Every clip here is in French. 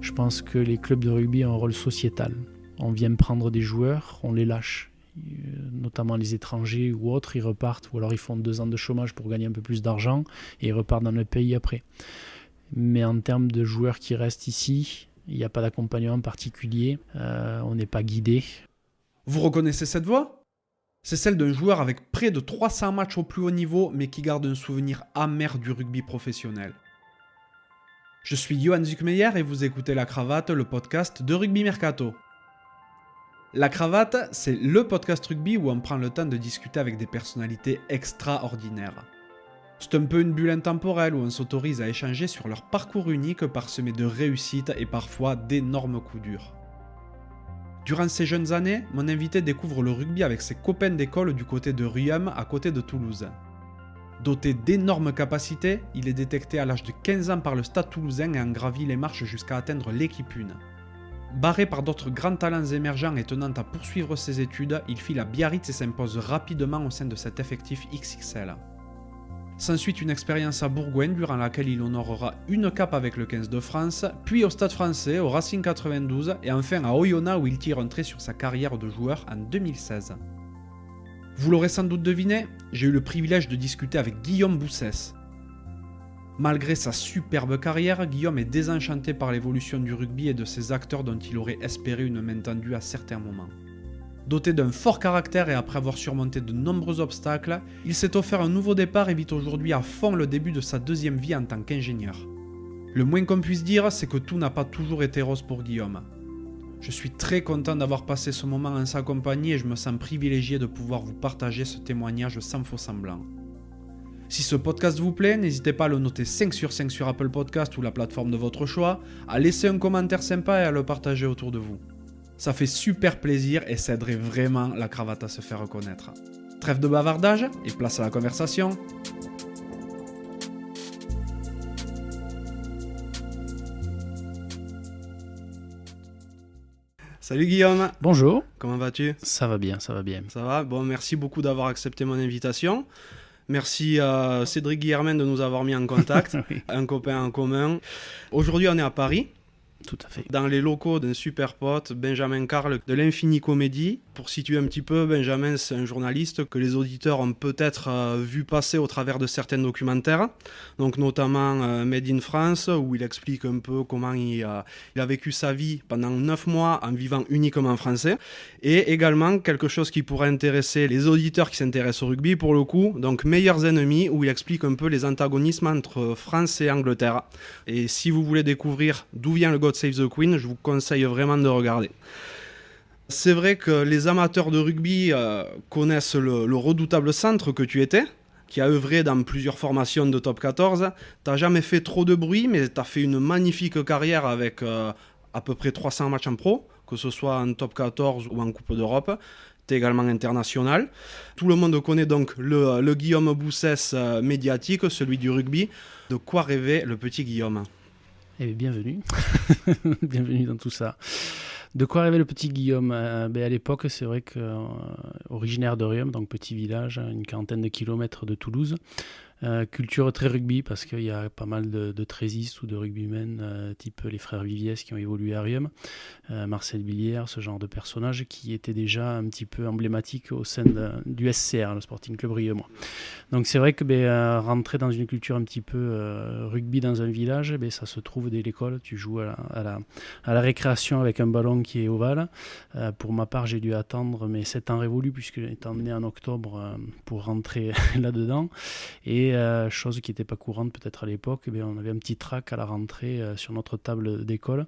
Je pense que les clubs de rugby ont un rôle sociétal. On vient prendre des joueurs, on les lâche. Notamment les étrangers ou autres, ils repartent, ou alors ils font 2 ans de chômage pour gagner un peu plus d'argent et ils repartent dans le pays après. Mais en termes de joueurs qui restent ici, il n'y a pas d'accompagnement particulier, on n'est pas guidé. Vous reconnaissez cette voix ? C'est celle d'un joueur avec près de 300 matchs au plus haut niveau, mais qui garde un souvenir amer du rugby professionnel. Je suis Johan Zuckmeyer et vous écoutez La Cravate, le podcast de Rugby Mercato. La Cravate, c'est le podcast rugby où on prend le temps de discuter avec des personnalités extraordinaires. C'est un peu une bulle intemporelle où on s'autorise à échanger sur leur parcours unique parsemé de réussites et parfois d'énormes coups durs. Durant ces jeunes années, mon invité découvre le rugby avec ses copains d'école du côté de Riom, à côté de Toulouse. Doté d'énormes capacités, il est détecté à l'âge de 15 ans par le Stade Toulousain et en gravit les marches jusqu'à atteindre l'équipe 1. Barré par d'autres grands talents émergents et tenant à poursuivre ses études, il file à Biarritz et s'impose rapidement au sein de cet effectif XXL. S'ensuit une expérience à Bourgoin durant laquelle il honorera une cape avec le 15 de France, puis au Stade Français, au Racing 92 et enfin à Oyonnax où il tire un trait sur sa carrière de joueur en 2016. Vous l'aurez sans doute deviné, j'ai eu le privilège de discuter avec Guillaume Boussès. Malgré sa superbe carrière, Guillaume est désenchanté par l'évolution du rugby et de ses acteurs dont il aurait espéré une main tendue à certains moments. Doté d'un fort caractère et après avoir surmonté de nombreux obstacles, il s'est offert un nouveau départ et vit aujourd'hui à fond le début de sa deuxième vie en tant qu'ingénieur. Le moins qu'on puisse dire, c'est que tout n'a pas toujours été rose pour Guillaume. Je suis très content d'avoir passé ce moment en sa compagnie et je me sens privilégié de pouvoir vous partager ce témoignage sans faux semblant. Si ce podcast vous plaît, n'hésitez pas à le noter 5 sur 5 sur Apple Podcast ou la plateforme de votre choix, à laisser un commentaire sympa et à le partager autour de vous. Ça fait super plaisir et ça aiderait vraiment la cravate à se faire reconnaître. Trêve de bavardage et place à la conversation. Salut Guillaume. Bonjour. Comment vas-tu ? Ça va bien, ça va bien. Ça va ? Bon, merci beaucoup d'avoir accepté mon invitation. Merci à Cédric Guillermin de nous avoir mis en contact, oui. Un copain en commun. Aujourd'hui, on est à Paris. Tout à fait. Dans les locaux d'un super pote, Benjamin Carle de l'Infini Comédie. Pour situer un petit peu, Benjamin, c'est un journaliste que les auditeurs ont peut-être vu passer au travers de certains documentaires, donc notamment Made in France, où il explique un peu comment il a vécu sa vie pendant 9 mois en vivant uniquement français, et également quelque chose qui pourrait intéresser les auditeurs qui s'intéressent au rugby, pour le coup, donc Meilleurs ennemis, où il explique un peu les antagonismes entre France et Angleterre. Et si vous voulez découvrir d'où vient le God Save the Queen, je vous conseille vraiment de regarder. C'est vrai que les amateurs de rugby connaissent le redoutable centre que tu étais, qui a œuvré dans plusieurs formations de top 14. T'as jamais fait trop de bruit, mais t'as fait une magnifique carrière avec à peu près 300 matchs en pro, que ce soit en top 14 ou en Coupe d'Europe. T'es également international. Tout le monde connaît donc le Guillaume Boussès médiatique, celui du rugby. De quoi rêvait le petit Guillaume ? Eh bien, bienvenue. Bienvenue dans tout ça. De quoi rêvait le petit Guillaume ? À l'époque, c'est vrai qu'originaire de Riom, donc petit village, une quarantaine de kilomètres de Toulouse. Culture très rugby parce qu'il y a pas mal de trésistes ou de rugbymen type les frères Viviès qui ont évolué à Riom, Marcel Billière, ce genre de personnages qui étaient déjà un petit peu emblématiques au sein du SCR, le Sporting Club Riomois. Donc c'est vrai que rentrer dans une culture un petit peu rugby dans un village, ça se trouve dès l'école. Tu joues à la récréation avec un ballon qui est ovale. Pour ma part, j'ai dû attendre mes 7 ans révolus puisque j'étais emmené en octobre pour rentrer là-dedans. Et chose qui n'était pas courante peut-être à l'époque, on avait un petit tract à la rentrée sur notre table d'école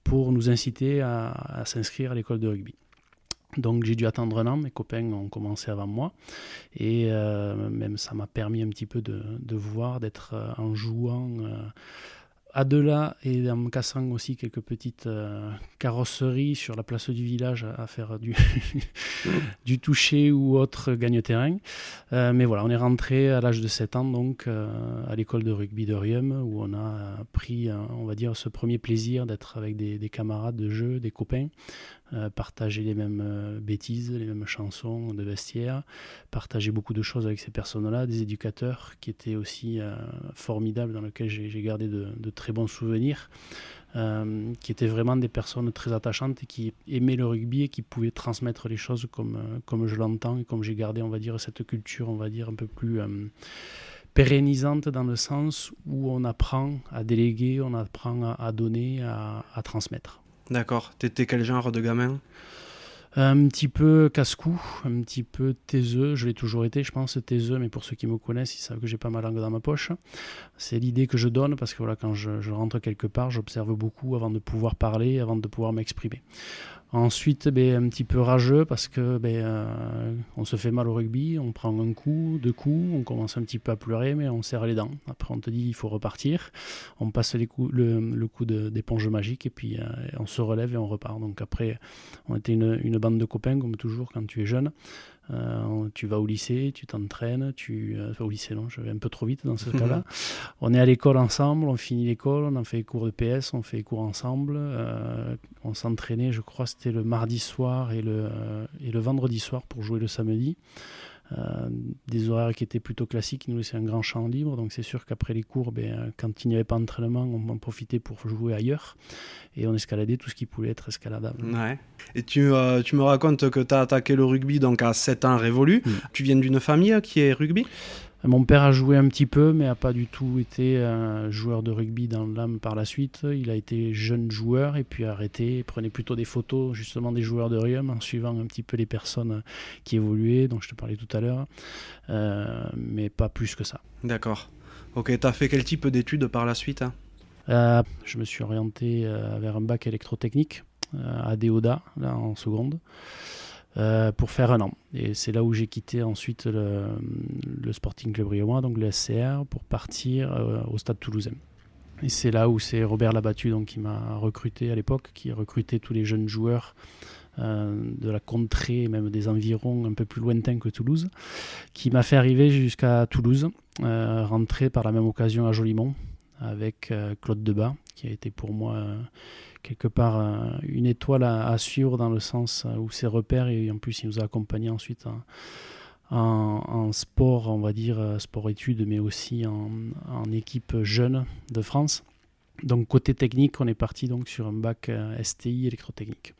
pour nous inciter à s'inscrire à l'école de rugby. Donc j'ai dû attendre un an, mes copains ont commencé avant moi et même ça m'a permis un petit peu de voir, d'être en jouant à delà et en me cassant aussi quelques petites carrosseries sur la place du village à faire du toucher ou autre gagne-terrain. Mais voilà, on est rentré à l'âge de 7 ans donc à l'école de rugby de Riom où on a pris, on va dire, ce premier plaisir d'être avec des camarades de jeu, des copains, partager les mêmes bêtises, les mêmes chansons de vestiaire, partager beaucoup de choses avec ces personnes-là, des éducateurs qui étaient aussi formidables, dans lesquels j'ai gardé de très très bons souvenirs, qui étaient vraiment des personnes très attachantes et qui aimaient le rugby et qui pouvaient transmettre les choses comme je l'entends et comme j'ai gardé, on va dire, cette culture, on va dire, un peu plus pérennisante dans le sens où on apprend à déléguer, on apprend à donner, à transmettre. D'accord. T'étais quel genre de gamin ? Un petit peu casse-cou, un petit peu taiseux, je l'ai toujours été, je pense, taiseux, mais pour ceux qui me connaissent, ils savent que j'ai pas ma langue dans ma poche. C'est l'idée que je donne parce que voilà, quand je rentre quelque part, j'observe beaucoup avant de pouvoir parler, avant de pouvoir m'exprimer. Ensuite, un petit peu rageux parce que on se fait mal au rugby, on prend un coup, deux coups, on commence un petit peu à pleurer, mais on serre les dents. Après, on te dit il faut repartir, on passe le coup d'éponge magique et puis on se relève et on repart. Donc après, on était une bande de copains comme toujours quand tu es jeune. Tu vas au lycée, tu t'entraînes, au lycée non, je vais un peu trop vite dans ce cas-là. On est à l'école ensemble, on finit l'école, on en fait les cours de PS, on fait les cours ensemble. On s'entraînait, je crois, c'était le mardi soir et le vendredi soir pour jouer le samedi. Des horaires qui étaient plutôt classiques, qui nous laissaient un grand champ libre, donc c'est sûr qu'après les cours, quand il n'y avait pas d'entraînement, on en profitait pour jouer ailleurs et on escaladait tout ce qui pouvait être escaladable. Ouais. Et tu me racontes que tu as attaqué le rugby donc à 7 ans révolus. Tu viens d'une famille qui est rugby ? Mon père a joué un petit peu, mais n'a pas du tout été joueur de rugby dans l'âme par la suite. Il a été jeune joueur et puis arrêté. Il prenait plutôt des photos justement des joueurs de rugby en suivant un petit peu les personnes qui évoluaient, dont je te parlais tout à l'heure, mais pas plus que ça. D'accord. Ok, tu as fait quel type d'études par la suite ? Je me suis orienté vers un bac électrotechnique à Déodat, là en seconde. Pour faire un an. Et c'est là où j'ai quitté ensuite le Sporting Club Rioma, donc le SCR, pour partir au Stade Toulousain. Et c'est là où c'est Robert Labattu donc, qui m'a recruté à l'époque, qui recrutait tous les jeunes joueurs de la contrée, même des environs un peu plus lointains que Toulouse, qui m'a fait arriver jusqu'à Toulouse, rentrer par la même occasion à Jolimont avec Claude Debat, qui a été pour moi quelque part une étoile à suivre dans le sens où ses repères, et en plus il nous a accompagnés ensuite en sport, on va dire sport-études, mais aussi en équipe jeune de France. Donc côté technique, on est parti donc sur un bac STI électrotechnique.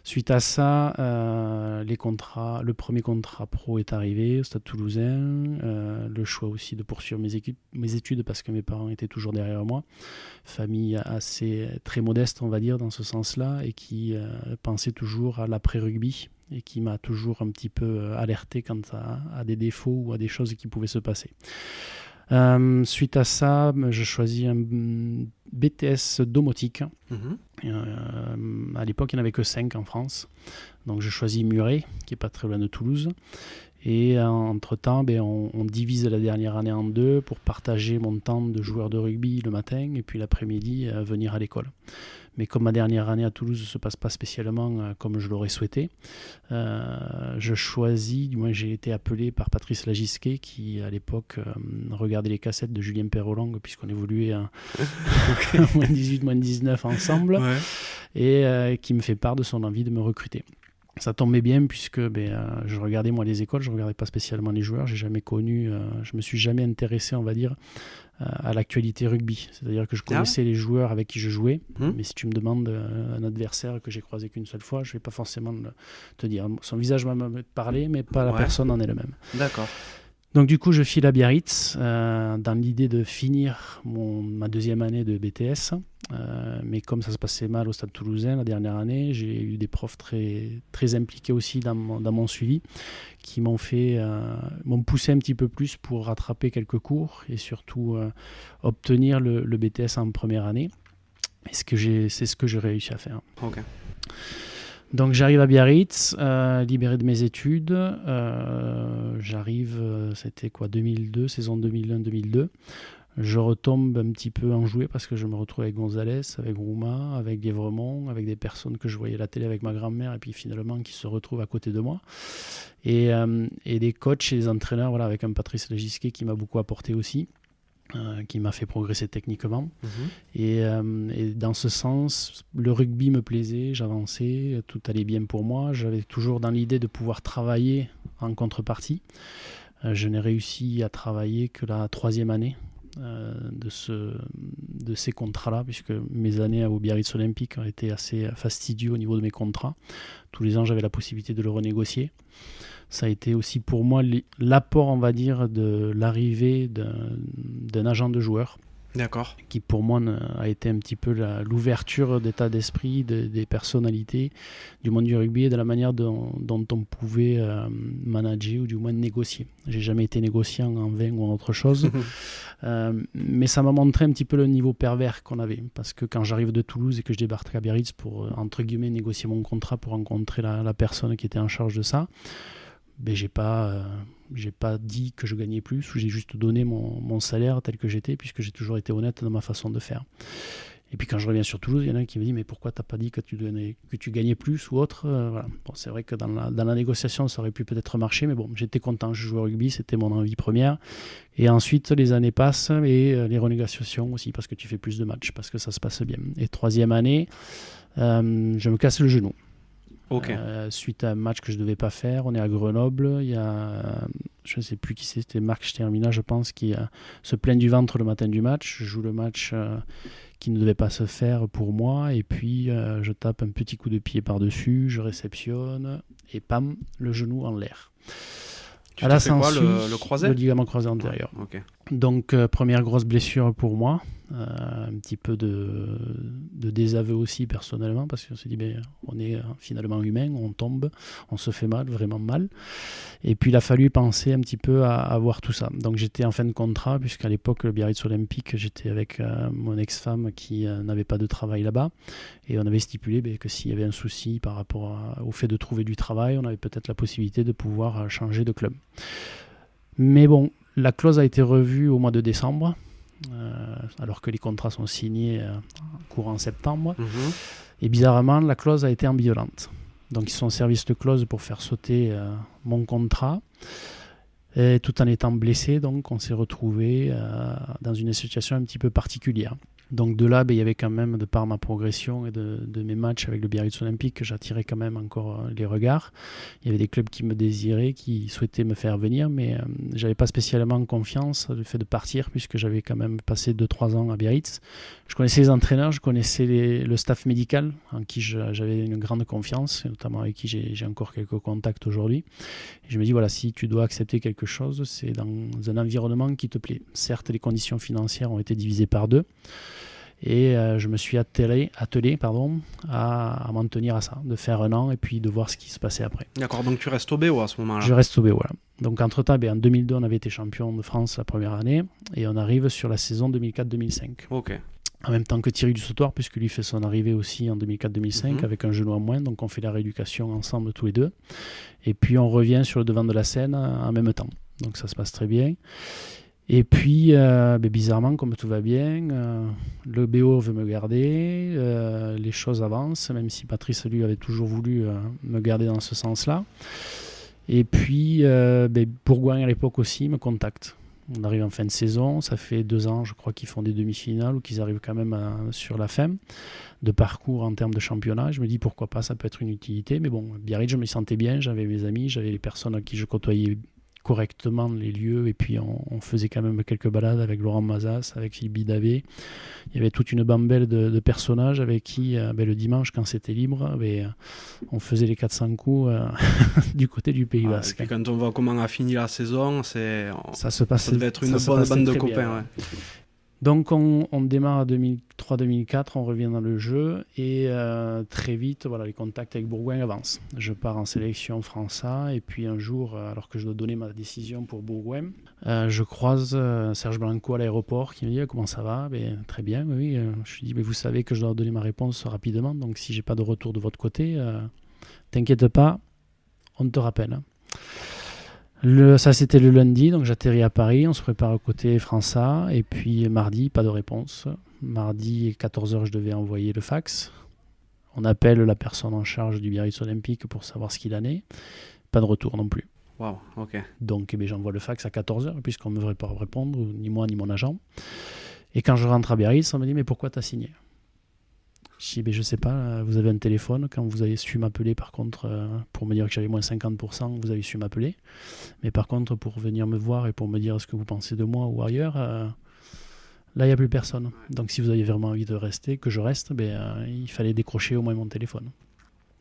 Suite à ça, le premier contrat pro est arrivé au Stade Toulousain. Le choix aussi de poursuivre mes études parce que mes parents étaient toujours derrière moi. Famille très modeste, on va dire, dans ce sens-là, et qui pensait toujours à l'après-rugby et qui m'a toujours un petit peu alerté quant à des défauts ou à des choses qui pouvaient se passer. Suite à ça, je choisis un BTS domotique. À l'époque, il n'y en avait que 5 en France. Donc je choisis Muret, qui n'est pas très loin de Toulouse. Et entre-temps, on divise la dernière année en deux pour partager mon temps de joueur de rugby le matin et puis l'après-midi venir à l'école. Mais comme ma dernière année à Toulouse ne se passe pas spécialement comme je l'aurais souhaité, je choisis, du moins j'ai été appelé par Patrice Lagisquet qui à l'époque regardait les cassettes de Julien Perrolong puisqu'on évoluait à moins 18, moins 19 ensemble, ouais. Et qui me fait part de son envie de me recruter. Ça tombait bien puisque je regardais moi les écoles, je regardais pas spécialement les joueurs, j'ai jamais connu, je me suis jamais intéressé, on va dire, à l'actualité rugby. C'est-à-dire que je connaissais les joueurs avec qui je jouais, mais si tu me demandes un adversaire que j'ai croisé qu'une seule fois, je vais pas forcément te dire. Son visage m'a parlé, mais pas la personne en elle-même. D'accord. Donc du coup, je file à Biarritz dans l'idée de finir ma deuxième année de BTS. Mais comme ça se passait mal au Stade Toulousain la dernière année, j'ai eu des profs très, très impliqués aussi dans mon suivi qui m'ont poussé un petit peu plus pour rattraper quelques cours et surtout obtenir le BTS en première année. Et c'est ce que j'ai réussi à faire. Ok. Donc j'arrive à Biarritz, libéré de mes études. J'arrive, c'était 2002, saison 2001-2002. Je retombe un petit peu enjoué parce que je me retrouve avec Gonzalez, avec Rouma, avec Lièvremont, avec des personnes que je voyais à la télé avec ma grand-mère et puis finalement qui se retrouvent à côté de moi. Et des coachs et des entraîneurs, voilà, avec un Patrice Lagisquet qui m'a beaucoup apporté aussi. Qui m'a fait progresser techniquement. Et dans ce sens, le rugby me plaisait, j'avançais, tout allait bien pour moi. J'avais toujours dans l'idée de pouvoir travailler en contrepartie. Je n'ai réussi à travailler que la 3e année de de ces contrats-là, puisque mes années au Biarritz Olympique ont été assez fastidieux au niveau de mes contrats. Tous les ans, j'avais la possibilité de le renégocier. Ça a été aussi pour moi l'apport, on va dire, de l'arrivée d'un agent de joueur. D'accord. Qui pour moi a été un petit peu l'ouverture d'état d'esprit, des personnalités du monde du rugby et de la manière dont on pouvait manager ou du moins négocier. J'ai jamais été négociant en vin ou en autre chose, mais ça m'a montré un petit peu le niveau pervers qu'on avait, parce que quand j'arrive de Toulouse et que je débarque à Biarritz pour entre guillemets négocier mon contrat, pour rencontrer la personne qui était en charge de ça, ben, j'ai pas dit que je gagnais plus, ou j'ai juste donné mon salaire tel que j'étais, puisque j'ai toujours été honnête dans ma façon de faire. Et puis quand je reviens sur Toulouse, il y en a un qui me dit mais pourquoi t'as pas dit que tu gagnais plus ou autre, voilà. Bon, c'est vrai que dans la négociation ça aurait pu peut-être marcher, mais bon, j'étais content, je jouais au rugby, c'était mon envie première. Et ensuite les années passent et les renégociations aussi, parce que tu fais plus de matchs, parce que ça se passe bien. Et troisième année, je me casse le genou. Okay. Suite à un match que je ne devais pas faire, on est à Grenoble, il y a, je ne sais plus qui c'était Marc Stermina je pense, qui se plaint du ventre le matin du match. Je joue le match qui ne devait pas se faire pour moi, et puis je tape un petit coup de pied par-dessus, je réceptionne, et pam, le genou en l'air. Tu t'es fait quoi, le croisé ? Le ligament croisé antérieur. Okay. Donc première grosse blessure pour moi, un petit peu de désaveu aussi personnellement, parce qu'on s'est dit on est finalement humain, on tombe, on se fait mal, vraiment mal, et puis il a fallu penser un petit peu à voir tout ça. Donc j'étais en fin de contrat, puisqu'à l'époque le Biarritz Olympique, j'étais avec mon ex-femme qui n'avait pas de travail là-bas, et on avait stipulé que s'il y avait un souci par rapport au fait de trouver du travail, on avait peut-être la possibilité de pouvoir changer de club. Mais bon, la clause a été revue au mois de décembre, alors que les contrats sont signés courant septembre. Et bizarrement, la clause a été ambivalente. Donc ils sont servis de clause pour faire sauter mon contrat. Et tout en étant blessé, donc on s'est retrouvé dans une situation un petit peu particulière. Donc de là, il y avait quand même, de par ma progression et de mes matchs avec le Biarritz Olympique, j'attirais quand même encore les regards. Il y avait des clubs qui me désiraient, qui souhaitaient me faire venir, mais j'avais pas spécialement confiance le fait de partir, puisque j'avais quand même passé 2-3 ans à Biarritz. Je connaissais les entraîneurs, je connaissais le staff médical, en qui j'avais une grande confiance, et notamment avec qui j'ai encore quelques contacts aujourd'hui. Et je me dis, voilà, si tu dois accepter quelque chose, c'est dans un environnement qui te plaît. Certes, les conditions financières ont été divisées par 2. Et je me suis attelé à m'en tenir à ça, de faire 1 an et puis de voir ce qui se passait après. D'accord, donc tu restes au BO à ce moment-là ? Je reste au BO, voilà. Donc entre-temps, en 2002, on avait été champion de France la première année, et on arrive sur la saison 2004-2005. Ok. En même temps que Thierry Dussautoir, puisque lui fait son arrivée aussi en 2004-2005 avec un genou en moins, donc on fait la rééducation ensemble tous les deux. Et puis on revient sur le devant de la scène en même temps. Donc ça se passe très bien. Et puis, bizarrement, comme tout va bien, le BO veut me garder, les choses avancent, même si Patrice, lui, avait toujours voulu me garder dans ce sens-là. Et puis, Bourgoin, à l'époque aussi, me contacte. On arrive en fin de saison, ça fait 2 ans, je crois, qu'ils font des demi-finales, ou qu'ils arrivent quand même sur la fin de parcours en termes de championnat. Je me dis, pourquoi pas, ça peut être une utilité. Mais bon, Biarritz, je me sentais bien, j'avais mes amis, j'avais les personnes à qui je côtoyais correctement les lieux, et puis on faisait quand même quelques balades avec Laurent Mazas, avec Philippe Bidavé. Il y avait toute une bambelle de personnages avec qui le dimanche, quand c'était libre, on faisait les 400 coups du côté du Pays Basque. Et puis quand on voit comment a fini la saison, ça devait être une bonne bande de copains. Ouais. Donc on démarre à 2003-2004, on revient dans le jeu, et très vite, voilà, les contacts avec Bourgoin avancent. Je pars en sélection France A, et puis un jour, alors que je dois donner ma décision pour Bourgoin, je croise Serge Blanco à l'aéroport, qui me dit « Comment ça va ?» Très bien, oui. Je lui dis « Vous savez que je dois donner ma réponse rapidement, donc si j'ai pas de retour de votre côté, t'inquiète pas, on te rappelle. » Ça c'était le lundi, donc j'atterris à Paris, on se prépare au côté France A, et puis mardi, pas de réponse. Mardi, 14h, je devais envoyer le fax. On appelle la personne en charge du Biarritz Olympique pour savoir ce qu'il en est. Pas de retour non plus. Wow, ok. Donc j'envoie le fax à 14h, puisqu'on ne me devrait pas répondre, ni moi ni mon agent. Et quand je rentre à Biarritz, on me dit « Mais pourquoi t'as signé ?» Je dis, je sais pas, vous avez un téléphone, quand vous avez su m'appeler, par contre, pour me dire que j'avais moins 50%, vous avez su m'appeler. Mais par contre, pour venir me voir et pour me dire ce que vous pensez de moi ou ailleurs, Là, il n'y a plus personne. Donc, si vous aviez vraiment envie de rester, que je reste, il fallait décrocher au moins mon téléphone.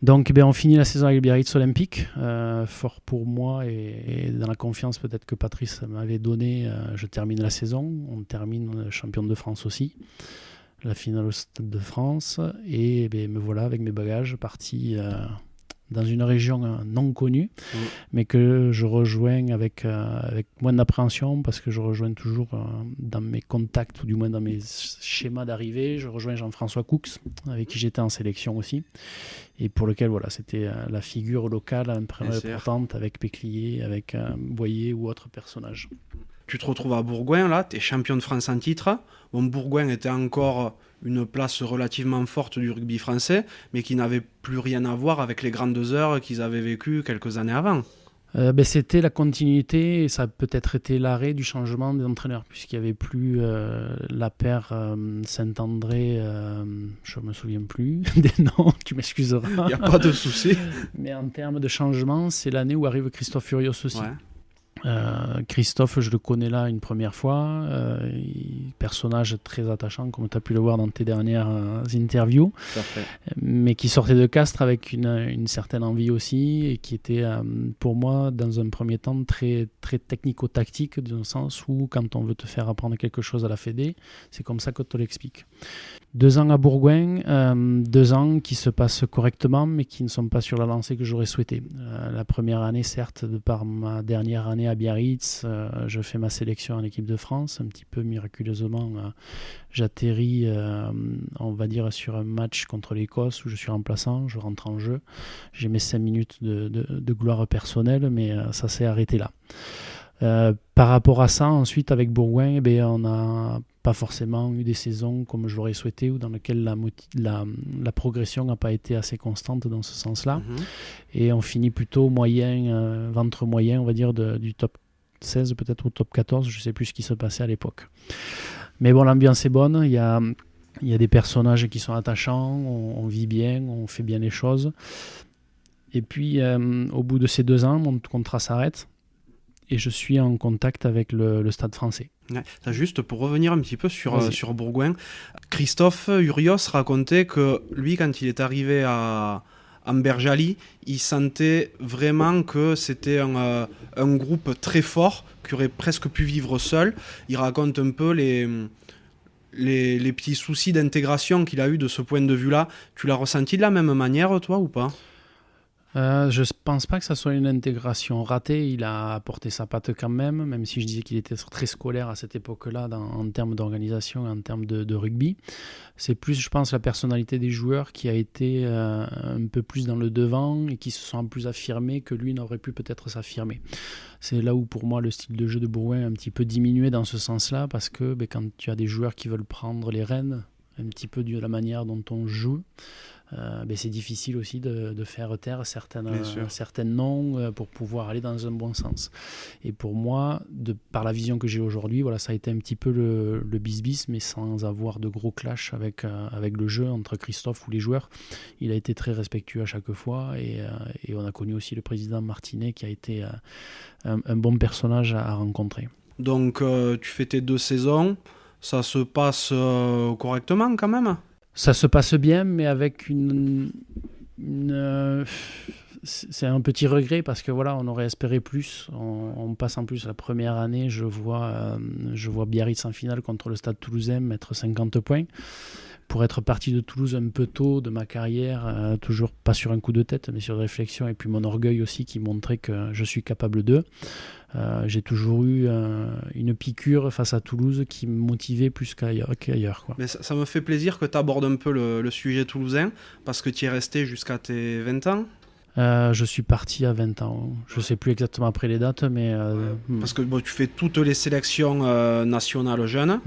Donc, on finit la saison avec le Biarritz Olympique. Fort pour moi et dans la confiance peut-être que Patrice m'avait donnée, je termine la saison. On termine champion de France aussi. La finale au Stade de France. Et me voilà avec mes bagages parti dans une région non connue, mais que je rejoins avec moins d'appréhension parce que je rejoins toujours dans mes contacts ou du moins dans mes schémas d'arrivée. Je rejoins Jean-François Coux, avec qui j'étais en sélection aussi, et pour lequel c'était la figure locale importante avec Péclier, avec Boyer ou autres personnages. Tu te retrouves à Bourgoin, là, tu es champion de France en titre. Bon, Bourgoin était encore une place relativement forte du rugby français, mais qui n'avait plus rien à voir avec les grandes heures qu'ils avaient vécues quelques années avant. C'était la continuité, et ça a peut-être été l'arrêt du changement des entraîneurs, puisqu'il n'y avait plus la paire Saint-André, je ne me souviens plus des noms, tu m'excuseras. Il n'y a pas de souci. Mais en termes de changement, c'est l'année où arrive Christophe Furios aussi. Ouais. Christophe, je le connais là une première fois, personnage très attachant comme tu as pu le voir dans tes dernières interviews, mais qui sortait de Castres avec une certaine envie aussi, et qui était pour moi dans un premier temps très, très technico-tactique, dans le sens où quand on veut te faire apprendre quelque chose à la Fédé, c'est comme ça qu'on te l'explique. 2 ans à Bourgoin, 2 ans qui se passent correctement, mais qui ne sont pas sur la lancée que j'aurais souhaité. La première année, certes, de par ma dernière année à Biarritz, je fais ma sélection en équipe de France. Un petit peu miraculeusement, j'atterris, on va dire, sur un match contre l'Écosse où je suis remplaçant, je rentre en jeu. J'ai mes 5 minutes de gloire personnelle, mais ça s'est arrêté là. Par rapport à ça, ensuite, avec Bourgoin, on n'a pas forcément eu des saisons comme je l'aurais souhaité, ou dans lesquelles la progression n'a pas été assez constante dans ce sens-là. Et on finit plutôt moyen, ventre moyen, on va dire, du top 16, peut-être au top 14, je ne sais plus ce qui se passait à l'époque. Mais bon, l'ambiance est bonne, il y a des personnages qui sont attachants, on vit bien, on fait bien les choses. Et puis, au bout de ces 2 ans, mon contrat s'arrête. Et je suis en contact avec le Stade français. Ouais, juste pour revenir un petit peu sur Bourgoin, Christophe Urios racontait que lui, quand il est arrivé à Amberjali, il sentait vraiment que c'était un groupe très fort, qui aurait presque pu vivre seul. Il raconte un peu les petits soucis d'intégration qu'il a eu de ce point de vue-là. Tu l'as ressenti de la même manière, toi, ou pas ? Je ne pense pas que ça soit une intégration ratée. Il a apporté sa patte quand même si je disais qu'il était très scolaire à cette époque-là en termes d'organisation et en termes de rugby. C'est plus, je pense, la personnalité des joueurs qui a été un peu plus dans le devant et qui se sont plus affirmés que lui n'aurait pu peut-être s'affirmer. C'est là où, pour moi, le style de jeu de Bourgoin a un petit peu diminué dans ce sens-là, parce que quand tu as des joueurs qui veulent prendre les rênes un petit peu de la manière dont on joue, c'est difficile aussi de faire taire certains noms pour pouvoir aller dans un bon sens. Et pour moi, par la vision que j'ai aujourd'hui, ça a été un petit peu le bis-bis, mais sans avoir de gros clash avec le jeu entre Christophe ou les joueurs. Il a été très respectueux à chaque fois, et on a connu aussi le président Martinet, qui a été un bon personnage à rencontrer. Donc tu fais tes 2 saisons, ça se passe correctement quand même ? Ça se passe bien, mais avec c'est un petit regret, parce que on aurait espéré plus. On passe en plus la première année, je vois Biarritz en finale contre le Stade Toulousain mettre 50 points. Pour être parti de Toulouse un peu tôt de ma carrière, toujours pas sur un coup de tête, mais sur réflexion, et puis mon orgueil aussi qui montrait que je suis capable d'eux. J'ai toujours eu une piqûre face à Toulouse qui me motivait plus qu'ailleurs. Mais ça me fait plaisir que tu abordes un peu le sujet toulousain, parce que tu y es resté jusqu'à tes 20 ans. Je suis parti à 20 ans. Je ne sais plus exactement après les dates, mais... Parce que tu fais toutes les sélections nationales jeunes.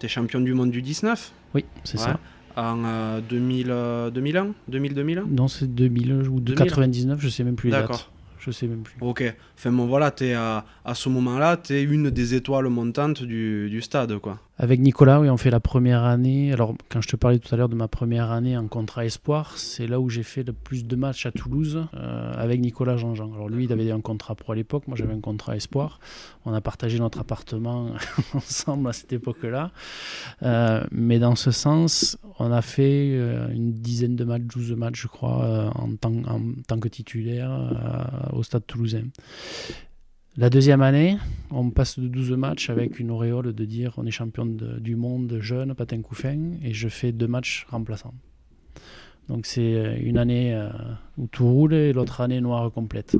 Tu es champion du monde du 19. Oui, c'est ça. En 2001 2000-2001 Non, c'est 2000 ou 99, je ne sais même plus les dates. Je sais même plus. Ok. Enfin bon, voilà, t'es à ce moment-là, tu es une des étoiles montantes du stade, quoi. Avec Nicolas, oui, on fait la première année. Alors, quand je te parlais tout à l'heure de ma première année en contrat espoir, c'est là où j'ai fait le plus de matchs à Toulouse avec Nicolas Jean-Jean. Alors, lui, il avait un contrat pro à l'époque. Moi, j'avais un contrat espoir. On a partagé notre appartement ensemble à cette époque-là. Mais dans ce sens, on a fait une dizaine de matchs, 12 matchs, je crois, en tant que titulaire au Stade Toulousain. La deuxième année, on passe de 12 matchs avec une auréole de dire on est champion du monde jeune, patin couffin, et je fais 2 matchs remplaçants. Donc c'est une année où tout roule et l'autre année noire complète.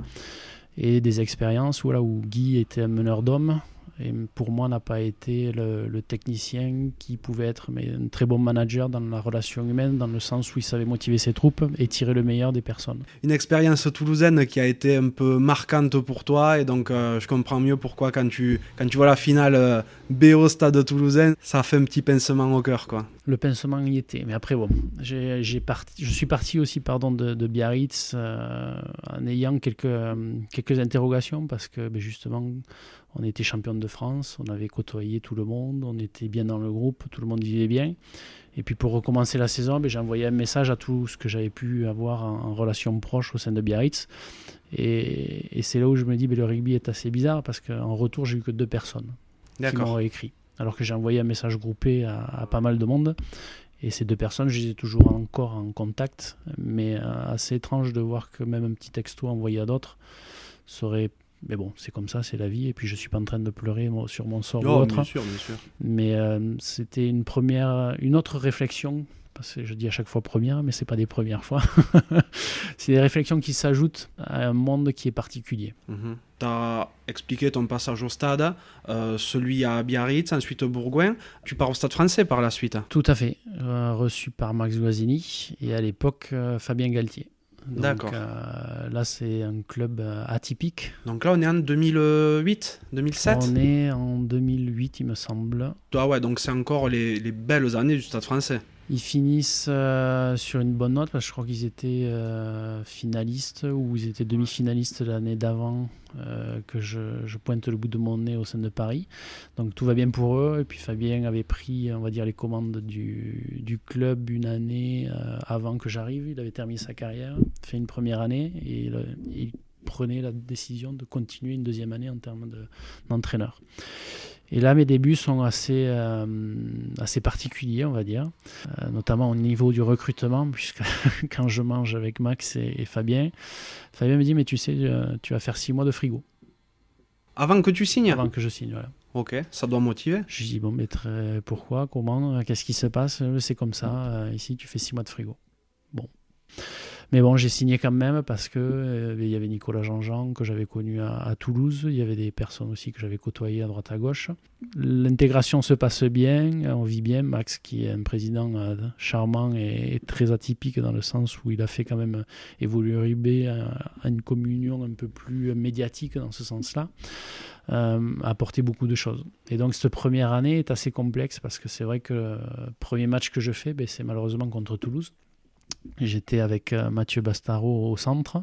Et des expériences où Guy était un meneur d'hommes, et pour moi n'a pas été le technicien qui pouvait être un très bon manager dans la relation humaine, dans le sens où il savait motiver ses troupes et tirer le meilleur des personnes. Une expérience toulousaine qui a été un peu marquante pour toi, et donc je comprends mieux pourquoi quand tu vois la finale BO Stade Toulousain, ça fait un petit pincement au cœur, quoi. Le pincement y était, mais après bon, je suis parti aussi de Biarritz en ayant quelques interrogations parce que justement on était champion de France, on avait côtoyé tout le monde, on était bien dans le groupe, tout le monde vivait bien. Et puis pour recommencer la saison, j'ai envoyé un message à tout ce que j'avais pu avoir en relation proche au sein de Biarritz. Et c'est là où je me dis le rugby est assez bizarre parce qu'en retour, j'ai eu que 2 personnes qui m'ont écrit. Alors que j'ai envoyé un message groupé à pas mal de monde. Et ces 2 personnes, je les ai toujours encore en contact. Mais assez étrange de voir que même un petit texto envoyé à d'autres serait... Mais bon, c'est comme ça, c'est la vie. Et puis je ne suis pas en train de pleurer sur mon sort ou autre. Bien sûr. Mais c'était une autre réflexion. Parce que je dis à chaque fois première, mais ce n'est pas des premières fois. C'est des réflexions qui s'ajoutent à un monde qui est particulier. Tu as expliqué ton passage au stade, celui à Biarritz, ensuite Bourgoin. Tu pars au Stade Français par la suite. Tout à fait. Reçu par Max Guazzini et à l'époque Fabien Galtier. Donc, d'accord. Là, c'est un club atypique. Donc là, on est en 2008, 2007 ? On est en 2008, il me semble. Ah ouais, donc c'est encore les belles années du Stade Français. Ils finissent sur une bonne note parce que je crois qu'ils étaient finalistes ou ils étaient demi-finalistes l'année d'avant que je pointe le bout de mon nez au sein de Paris. Donc tout va bien pour eux. Et puis Fabien avait pris, on va dire, les commandes du club une année avant que j'arrive. Il avait terminé sa carrière, fait une première année et il prenait la décision de continuer une deuxième année en termes d'entraîneur. Et là, mes débuts sont assez particuliers, on va dire, notamment au niveau du recrutement, puisque quand je mange avec Max et Fabien me dit, mais tu sais, tu vas faire 6 mois de frigo. Avant que tu signes ? Avant que je signe, voilà. Ok, ça doit motiver. Je dis, bon, mais pourquoi, comment, qu'est-ce qui se passe ? C'est comme ça, ici, tu fais 6 mois de frigo. Bon. Mais bon, j'ai signé quand même parce que il y avait Nicolas Jean-Jean que j'avais connu à Toulouse. Il y avait des personnes aussi que j'avais côtoyées à droite à gauche. L'intégration se passe bien, on vit bien. Max, qui est un président charmant et très atypique dans le sens où il a fait quand même évoluer rugby à une communion un peu plus médiatique dans ce sens-là, a apporté beaucoup de choses. Et donc cette première année est assez complexe parce que c'est vrai que le premier match que je fais, c'est malheureusement contre Toulouse. J'étais avec Mathieu Bastaro au centre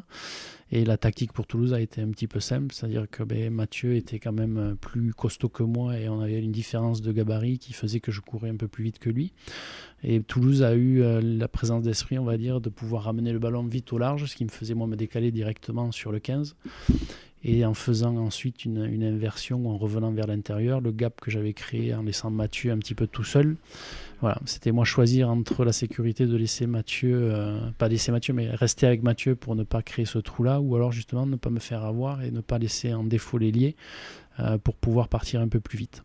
et la tactique pour Toulouse a été un petit peu simple, c'est-à-dire que Mathieu était quand même plus costaud que moi et on avait une différence de gabarit qui faisait que je courais un peu plus vite que lui. Et Toulouse a eu la présence d'esprit, on va dire, de pouvoir ramener le ballon vite au large, ce qui me faisait moi me décaler directement sur le 15. Et en faisant ensuite une inversion ou en revenant vers l'intérieur, le gap que j'avais créé en laissant Mathieu un petit peu tout seul, voilà, c'était moi choisir entre la sécurité de laisser Mathieu, pas laisser Mathieu, mais rester avec Mathieu pour ne pas créer ce trou-là, ou alors justement ne pas me faire avoir et ne pas laisser en défaut l'ailier pour pouvoir partir un peu plus vite.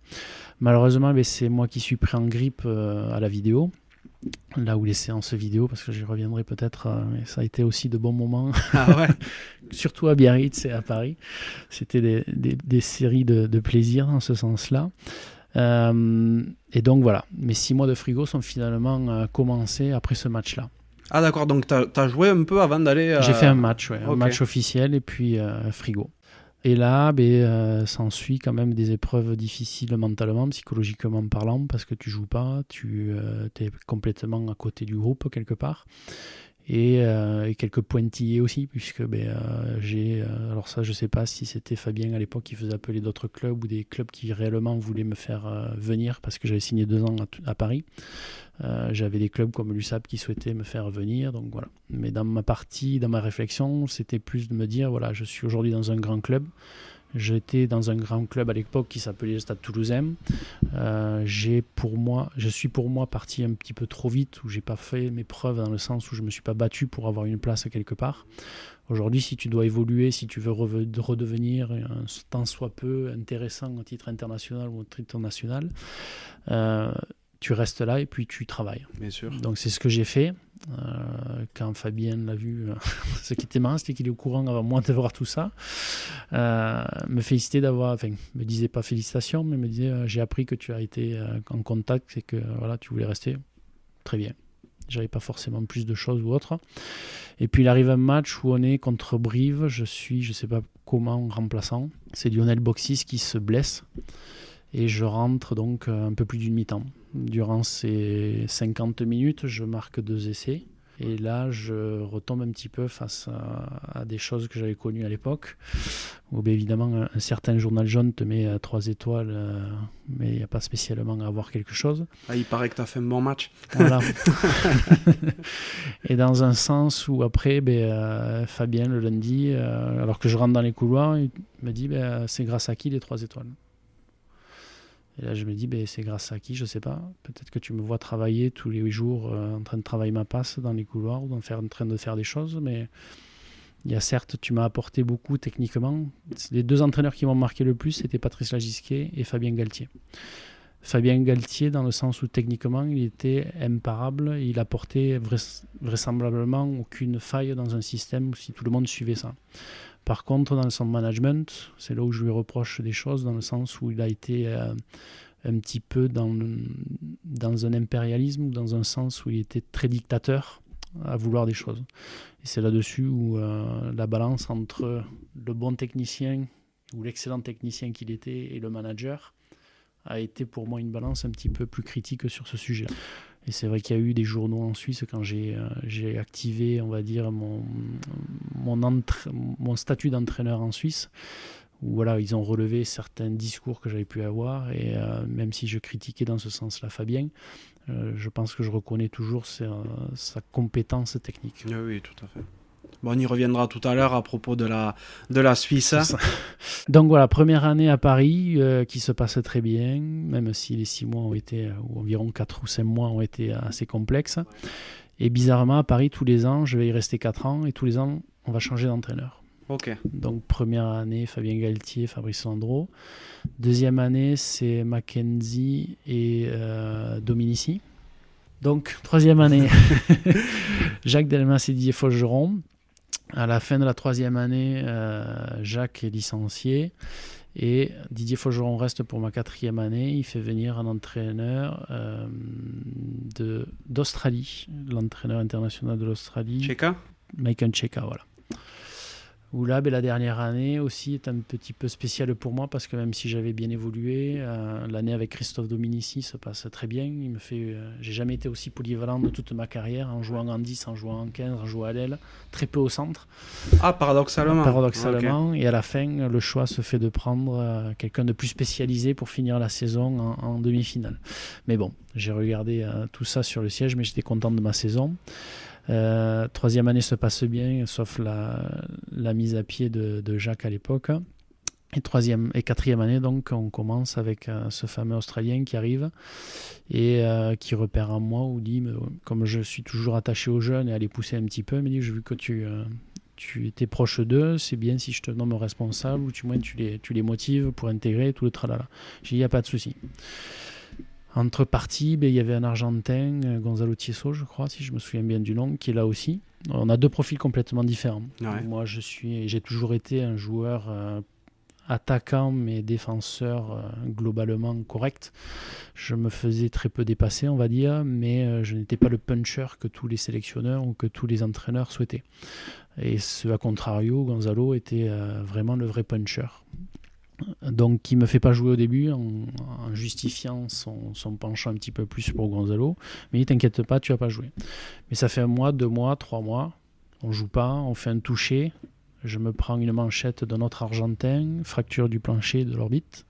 Malheureusement, c'est moi qui suis pris en grippe à la vidéo. Là où les séances vidéo, parce que j'y reviendrai peut-être, ça a été aussi de bons moments, surtout à Biarritz et à Paris. C'était des séries de plaisir dans ce sens-là. Et donc voilà, mes 6 mois de frigo sont finalement commencés après ce match-là. Ah d'accord, donc t'as joué un peu avant d'aller... J'ai fait un match, un match officiel et puis frigo. Et là, s'ensuit quand même des épreuves difficiles mentalement, psychologiquement parlant, parce que tu joues pas, tu es complètement à côté du groupe quelque part. et quelques pointillés aussi, puisque j'ai... alors ça, je ne sais pas si c'était Fabien à l'époque qui faisait appeler d'autres clubs ou des clubs qui réellement voulaient me faire venir, parce que j'avais signé 2 ans à Paris. J'avais des clubs comme l'USAP qui souhaitaient me faire venir, donc voilà. Mais dans ma réflexion, c'était plus de me dire, voilà, je suis aujourd'hui dans un grand club. J'étais dans un grand club à l'époque qui s'appelait le Stade Toulousain. Je suis pour moi parti un petit peu trop vite, où j'ai pas fait mes preuves dans le sens où je me suis pas battu pour avoir une place quelque part. Aujourd'hui, si tu dois évoluer, si tu veux redevenir un tant soit peu intéressant au titre international ou au titre national, tu restes là et puis tu travailles. Bien sûr. Donc c'est ce que j'ai fait. Quand Fabien l'a vu, ce qui était marrant, c'était qu'il est au courant avant moi de voir tout ça. Me félicitait me disait pas félicitations, mais me disait j'ai appris que tu as été en contact et que voilà, tu voulais rester. Très bien. J'avais pas forcément plus de choses ou autre. Et puis il arrive un match où on est contre Brive. Je sais pas comment, remplaçant. C'est Lionel Boxis qui se blesse. Et je rentre donc un peu plus d'une mi-temps. Durant ces 50 minutes, je marque 2 essais. Et là, je retombe un petit peu face à des choses que j'avais connues à l'époque. Où bien évidemment, un certain journal jaune te met 3 étoiles, mais il n'y a pas spécialement à avoir quelque chose. Ah, il paraît que tu as fait un bon match. Voilà. Et dans un sens où après, Fabien, le lundi, alors que je rentre dans les couloirs, il me dit c'est grâce à qui les 3 étoiles ? Et là, je me dis, c'est grâce à qui, je ne sais pas. Peut-être que tu me vois travailler tous les jours en train de travailler ma passe dans les couloirs ou en train de faire des choses. Mais il y a certes, tu m'as apporté beaucoup techniquement. Les 2 entraîneurs qui m'ont marqué le plus, c'était Patrice Lagisquet et Fabien Galtier. Fabien Galtier, dans le sens où techniquement, il était imparable. Il apportait vraisemblablement aucune faille dans un système si tout le monde suivait ça. Par contre, dans son management, c'est là où je lui reproche des choses, dans le sens où il a été un petit peu dans un impérialisme, ou dans un sens où il était très dictateur à vouloir des choses. Et c'est là-dessus où la balance entre le bon technicien, ou l'excellent technicien qu'il était, et le manager, a été pour moi une balance un petit peu plus critique sur ce sujet. Et c'est vrai qu'il y a eu des journaux en Suisse quand j'ai activé, on va dire, mon statut d'entraîneur en Suisse, où voilà, ils ont relevé certains discours que j'avais pu avoir, et même si je critiquais dans ce sens-là Fabien, je pense que je reconnais toujours sa compétence technique. Oui, tout à fait. Bon, on y reviendra tout à l'heure à propos de la Suisse. Donc voilà, première année à Paris qui se passe très bien, même si les 6 mois ont été, ou environ 4 ou 5 mois ont été assez complexes. Et bizarrement, à Paris, tous les ans, je vais y rester 4 ans, et tous les ans, on va changer d'entraîneur. Ok. Donc première année, Fabien Galtier, Fabrice Landreau. Deuxième année, c'est Mackenzie et Dominici. Donc troisième année, Jacques Delmas et Didier Faugeron. À la fin de la 3e année, Jacques est licencié et Didier Faugeron reste pour ma 4e année. Il fait venir un entraîneur d'Australie, l'entraîneur international de l'Australie. Cheka ? Michael Cheka, voilà. Où là, la dernière année aussi est un petit peu spéciale pour moi, parce que même si j'avais bien évolué, l'année avec Christophe Dominici se passe très bien. J'ai jamais été aussi polyvalent de toute ma carrière, en jouant en 10, en jouant en 15, en jouant à l'aile, très peu au centre. Ah, paradoxalement. Paradoxalement, okay. Et à la fin, le choix se fait de prendre quelqu'un de plus spécialisé pour finir la saison en demi-finale. Mais bon, j'ai regardé tout ça sur le siège, mais j'étais content de ma saison. 3e année se passe bien, sauf la mise à pied de Jacques à l'époque. Et 4e année, donc, on commence avec ce fameux Australien qui arrive et qui repère en moi, ou dit, comme je suis toujours attaché aux jeunes et à les pousser un petit peu, il me dit, j'ai vu que tu étais proche d'eux, c'est bien si je te nomme responsable, ou du moins tu les motives pour intégrer tout le tralala. J'ai dit, il n'y a pas de souci. Entre parties, il y avait un Argentin, Gonzalo Tieso, je crois, si je me souviens bien du nom, qui est là aussi. On a 2 profils complètement différents. Ouais. Moi, j'ai toujours été un joueur attaquant, mais défenseur globalement correct. Je me faisais très peu dépasser, on va dire, mais je n'étais pas le puncher que tous les sélectionneurs ou que tous les entraîneurs souhaitaient. Et à contrario, Gonzalo était vraiment le vrai puncher. Donc qui ne me fait pas jouer au début en justifiant son penchant un petit peu plus pour Gonzalo. Mais t'inquiète pas, tu vas pas jouer. Mais ça fait 1 mois, 2 mois, 3 mois. On joue pas, on fait un toucher. Je me prends une manchette d'un autre Argentin, fracture du plancher de l'orbite.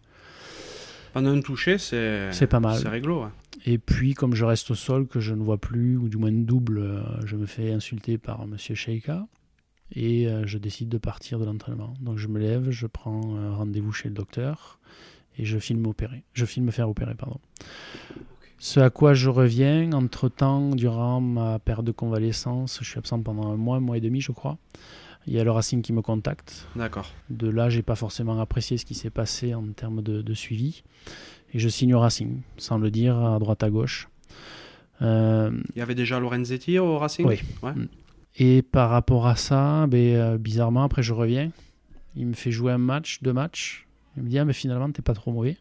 Pendant un toucher, c'est pas mal. C'est réglo. Ouais. Et puis, comme je reste au sol, que je ne vois plus, ou du moins double, je me fais insulter par Monsieur Sheika. Et je décide de partir de l'entraînement. Donc je me lève, je prends rendez-vous chez le docteur et je file me faire opérer. Ce à quoi je reviens, entre-temps, durant ma période de convalescence, je suis absent pendant 1 mois et demi, je crois. Il y a le Racing qui me contacte. D'accord. De là, j'ai pas forcément apprécié ce qui s'est passé en termes de suivi. Et je signe au Racing, sans le dire, à droite à gauche. Il y avait déjà Lorenzetti au Racing ? Oui. Ouais. Et par rapport à ça, bizarrement, après je reviens. Il me fait jouer 1 match, 2 matchs. Il me dit, mais finalement, t'es pas trop mauvais.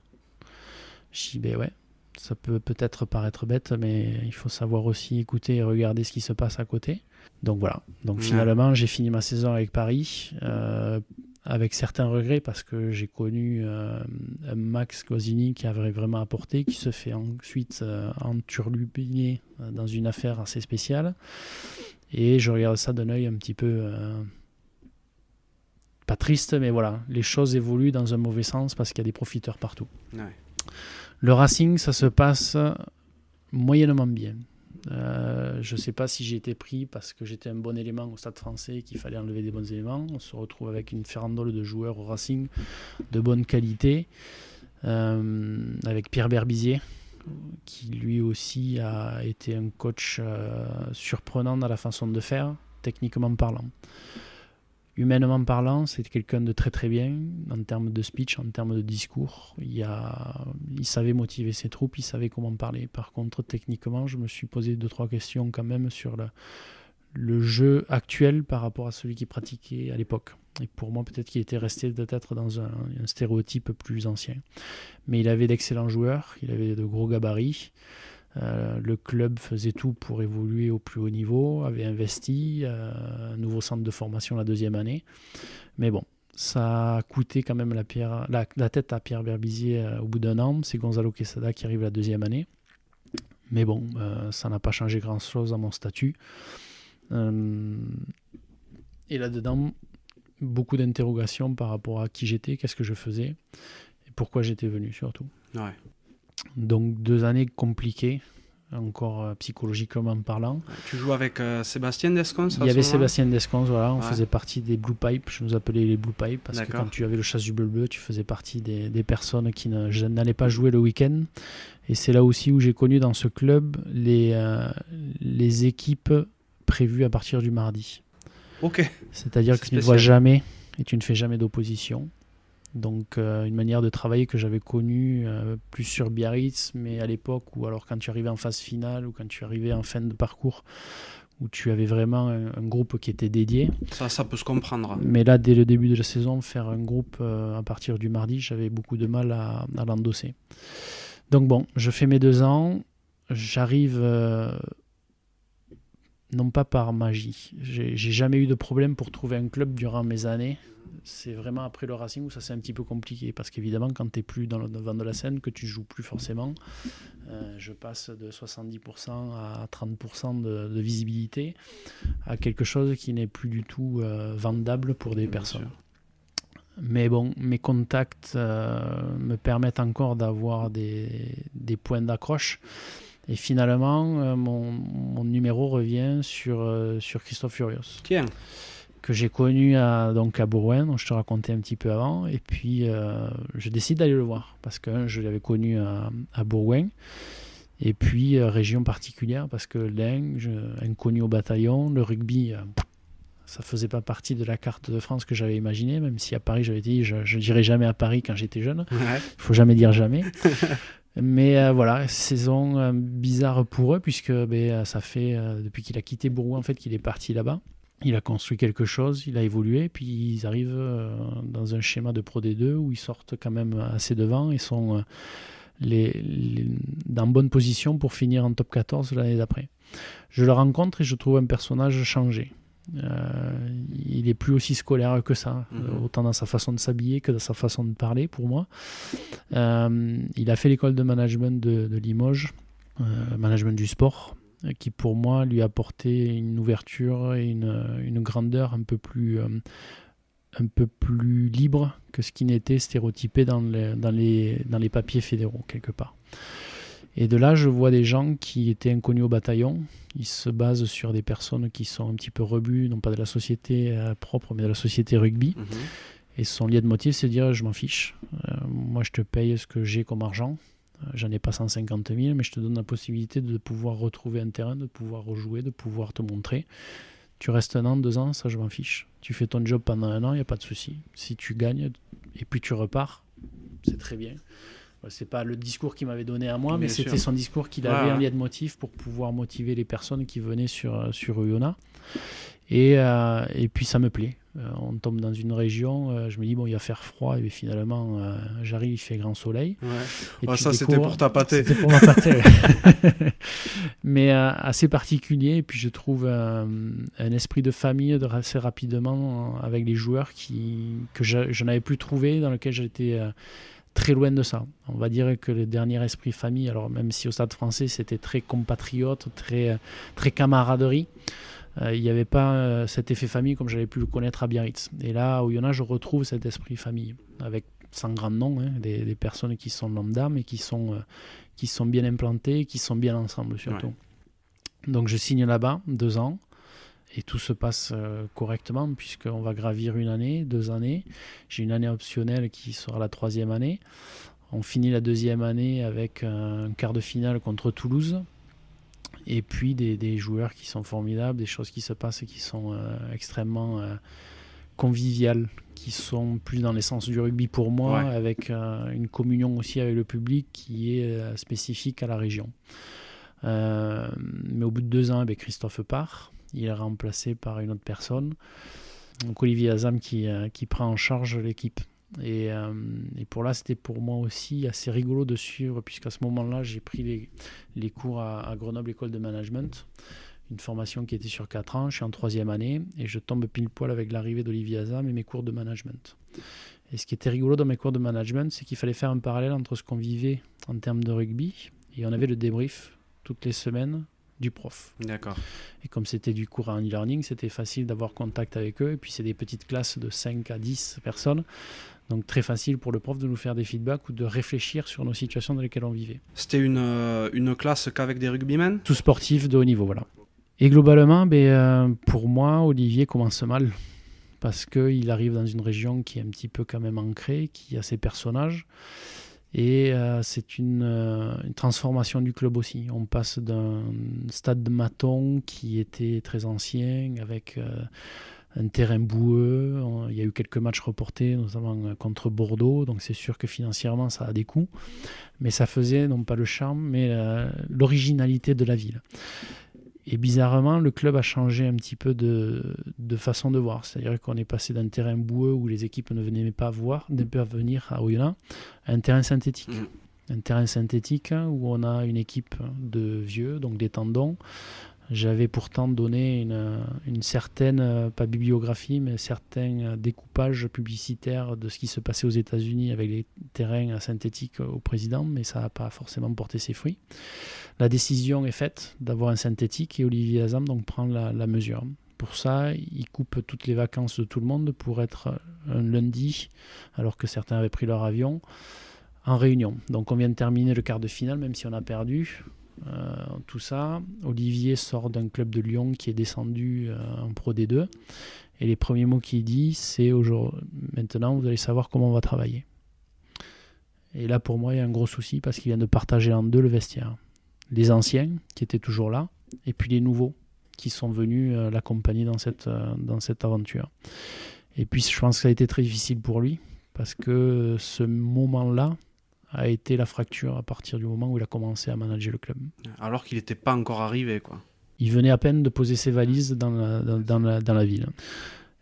Je dis, ouais, ça peut peut-être paraître bête, mais il faut savoir aussi écouter et regarder ce qui se passe à côté. Donc voilà. Donc finalement, j'ai fini ma saison avec Paris, avec certains regrets, parce que j'ai connu un Max Cosini qui avait vraiment apporté, qui se fait ensuite enturlupiner dans une affaire assez spéciale. Et je regarde ça d'un œil un petit peu pas triste, mais voilà, les choses évoluent dans un mauvais sens parce qu'il y a des profiteurs partout. Ouais. Le Racing, ça se passe moyennement bien. Je ne sais pas si j'ai été pris parce que j'étais un bon élément au Stade Français et qu'il fallait enlever des bons éléments. On se retrouve avec une farandole de joueurs au Racing de bonne qualité, avec Pierre Berbizier, qui lui aussi a été un coach surprenant dans la façon de faire, techniquement parlant. Humainement parlant, c'est quelqu'un de très très bien en termes de speech, en termes de discours. Il savait motiver ses troupes, il savait comment parler. Par contre, techniquement, je me suis posé 2-3 questions quand même sur le jeu actuel par rapport à celui qu'il pratiquait à l'époque. Et pour moi, peut-être qu'il était resté peut-être dans un stéréotype plus ancien. Mais il avait d'excellents joueurs, il avait de gros gabarits. Le club faisait tout pour évoluer au plus haut niveau, avait investi un nouveau centre de formation la 2e année. Mais bon, ça a coûté quand même la tête à Pierre Berbizier au bout d'1 an. C'est Gonzalo Quesada qui arrive la 2e année. Mais bon, ça n'a pas changé grand-chose à mon statut. Et là-dedans, beaucoup d'interrogations par rapport à qui j'étais, qu'est-ce que je faisais et pourquoi j'étais venu surtout. Ouais. Donc 2 années compliquées, encore psychologiquement parlant. Tu joues avec Sébastien Descons? Il y avait Sébastien Descons, voilà, on faisait partie des Blue Pipes, je nous appelais les Blue Pipes, parce que quand tu avais le chasuble bleu, tu faisais partie des personnes qui n'allaient pas jouer le week-end. Et c'est là aussi où j'ai connu dans ce club les équipes prévues à partir du mardi. Ok. C'est-à-dire que tu ne vois jamais et tu ne fais jamais d'opposition. Donc une manière de travailler que j'avais connue plus sur Biarritz, mais à l'époque, ou alors quand tu arrivais en phase finale, ou quand tu arrivais en fin de parcours, où tu avais vraiment un groupe qui était dédié. Ça peut se comprendre. Mais là, dès le début de la saison, faire un groupe à partir du mardi, j'avais beaucoup de mal à l'endosser. Donc bon, je fais mes 2 ans, j'arrive... non pas par magie. J'ai jamais eu de problème pour trouver un club durant mes années. C'est vraiment après le Racing où ça c'est un petit peu compliqué. Parce qu'évidemment, quand tu n'es plus dans le devant de la scène, que tu joues plus forcément, je passe de 70% à 30% de visibilité à quelque chose qui n'est plus du tout vendable pour des personnes. Mais bon, mes contacts me permettent encore d'avoir des points d'accroche. Et finalement, mon numéro revient sur Christophe Furios. Tiens. Que j'ai connu à Bourgoin, dont je te racontais un petit peu avant. Et puis, je décide d'aller le voir. Parce que je l'avais connu à Bourgoin. Et puis, région particulière, parce que l'Ain, inconnu au bataillon, le rugby, ça ne faisait pas partie de la carte de France que j'avais imaginée, même si à Paris, j'avais dit, je n'irai jamais à Paris quand j'étais jeune. Il ne faut jamais dire jamais. Mais voilà, saison bizarre pour eux, puisque ça fait, depuis qu'il a quitté Bourgoin, en fait, qu'il est parti là-bas. Il a construit quelque chose, il a évolué, puis ils arrivent dans un schéma de Pro D2 où ils sortent quand même assez devant et sont dans bonne position pour finir en top 14 l'année d'après. Je le rencontre et je trouve un personnage changé. Il est plus aussi scolaire que ça, autant dans sa façon de s'habiller que dans sa façon de parler pour moi. Il a fait l'école de management de Limoges, management du sport, qui pour moi lui apportait une ouverture et une grandeur un peu plus libre que ce qui n'était stéréotypé dans les papiers fédéraux quelque part. Et de là, je vois des gens qui étaient inconnus au bataillon. Ils se basent sur des personnes qui sont un petit peu rebuts, non pas de la société propre, mais de la société rugby. Et son lien de motif, c'est de dire, je m'en fiche. Moi, je te paye ce que j'ai comme argent. J'en ai pas 150 000, mais je te donne la possibilité de pouvoir retrouver un terrain, de pouvoir rejouer, de pouvoir te montrer. Tu restes 1 an, 2 ans, ça, je m'en fiche. Tu fais ton job pendant 1 an, il n'y a pas de souci. Si tu gagnes et puis tu repars, c'est très bien. C'est pas le discours qu'il m'avait donné à moi, mais c'était son discours qu'il avait en lien de motif pour pouvoir motiver les personnes qui venaient sur Oyonnax. Et puis ça me plaît. On tombe dans une région, je me dis, bon, il va faire froid, et finalement, j'arrive, il fait grand soleil. Et ça, c'était pour ta pâtée. C'était pour ma pâtée. Mais assez particulier, et puis je trouve un esprit de famille assez rapidement avec les joueurs que je n'avais plus trouvé, dans lequel j'étais très loin de ça. On va dire que le dernier esprit famille, alors même si au Stade Français c'était très compatriote, très camaraderie, il n'y avait pas cet effet famille comme j'avais pu le connaître à Biarritz. Et là, à Oyonnax, je retrouve cet esprit famille, avec sans grand nom, des personnes qui sont lambda, mais qui sont bien implantées, qui sont bien ensemble surtout. Ouais. Donc je signe là-bas 2 ans. Et tout se passe correctement puisqu'on va gravir 1 année, 2 années. J'ai une année optionnelle qui sera la 3e année. On finit la 2e année avec un quart de finale contre Toulouse. Et puis des joueurs qui sont formidables, des choses qui se passent et qui sont extrêmement conviviales, qui sont plus dans l'essence du rugby pour moi, avec une communion aussi avec le public qui est spécifique à la région. Mais au bout de 2 ans, Christophe part. Il est remplacé par une autre personne, donc Olivier Azam qui prend en charge l'équipe. Et pour là, c'était pour moi aussi assez rigolo de suivre, puisqu'à ce moment-là, j'ai pris les cours à Grenoble École de Management, une formation qui était sur 4 ans. Je suis en 3e année et je tombe pile poil avec l'arrivée d'Olivier Azam et mes cours de management. Et ce qui était rigolo dans mes cours de management, c'est qu'il fallait faire un parallèle entre ce qu'on vivait en termes de rugby, et on avait le débrief toutes les semaines du prof. D'accord. Et comme c'était du cours en e-learning, c'était facile d'avoir contact avec eux. Et puis c'est des petites classes de 5 à 10 personnes. Donc très facile pour le prof de nous faire des feedbacks ou de réfléchir sur nos situations dans lesquelles on vivait. C'était une classe qu'avec des rugbymen ? Tout sportif de haut niveau, voilà. Et globalement, pour moi, Olivier commence mal. Parce qu'il arrive dans une région qui est un petit peu quand même ancrée, qui a ses personnages. Et c'est une transformation du club aussi. On passe d'un stade de Maton qui était très ancien, avec un terrain boueux. Il y a eu quelques matchs reportés, notamment contre Bordeaux. Donc c'est sûr que financièrement, ça a des coûts. Mais ça faisait, non pas le charme, mais l'originalité de la ville. Et bizarrement, le club a changé un petit peu de façon de voir. C'est-à-dire qu'on est passé d'un terrain boueux où les équipes ne venaient pas venir à Oyonnax à un terrain synthétique. Un terrain synthétique où on a une équipe de vieux, donc des tendons. J'avais pourtant donné une certaine, pas bibliographie, mais certains découpages publicitaires de ce qui se passait aux États-Unis avec les terrains synthétiques au président, mais ça n'a pas forcément porté ses fruits. La décision est faite d'avoir un synthétique et Olivier Azam donc prend la mesure. Pour ça, il coupe toutes les vacances de tout le monde pour être un lundi, alors que certains avaient pris leur avion, en réunion. Donc on vient de terminer le quart de finale, même si on a perdu. Tout ça, Olivier sort d'un club de Lyon qui est descendu en Pro D2 et les premiers mots qu'il dit c'est maintenant vous allez savoir comment on va travailler. Et là pour moi il y a un gros souci parce qu'il vient de partager en 2 le vestiaire, les anciens qui étaient toujours là et puis les nouveaux qui sont venus l'accompagner dans cette aventure. Et puis je pense que ça a été très difficile pour lui parce que ce moment-là a été la fracture à partir du moment où il a commencé à manager le club. Alors qu'il n'était pas encore arrivé, quoi. Il venait à peine de poser ses valises dans la ville.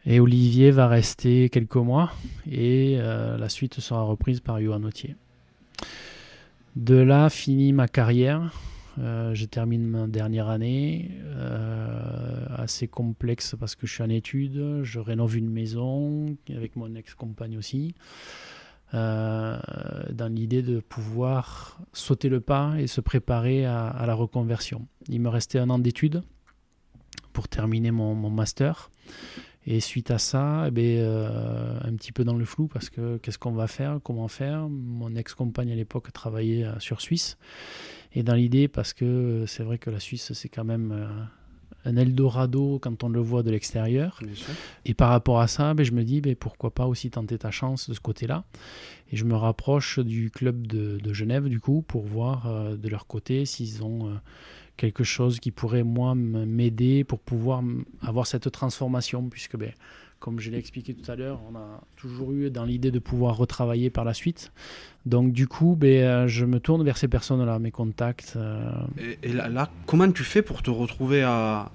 Et Olivier va rester quelques mois et la suite sera reprise par Johan Autier. De là, finit ma carrière. Je termine ma dernière année assez complexe parce que je suis en études, je rénove une maison avec mon ex-compagne aussi, dans l'idée de pouvoir sauter le pas et se préparer à la reconversion. Il me restait 1 an d'études pour terminer mon master. Et suite à ça, un petit peu dans le flou parce que qu'est-ce qu'on va faire, comment faire. Mon ex-compagne à l'époque travaillait sur Suisse. Et dans l'idée, parce que c'est vrai que la Suisse, c'est quand même un Eldorado quand on le voit de l'extérieur. Bien sûr. Et par rapport à ça, je me dis pourquoi pas aussi tenter ta chance de ce côté-là. Et je me rapproche du club de Genève du coup pour voir de leur côté s'ils ont quelque chose qui pourrait moi m'aider pour pouvoir avoir cette transformation puisque comme je l'ai expliqué tout à l'heure, on a toujours eu dans l'idée de pouvoir retravailler par la suite. Donc du coup, je me tourne vers ces personnes-là, mes contacts. Et là, comment tu fais pour te retrouver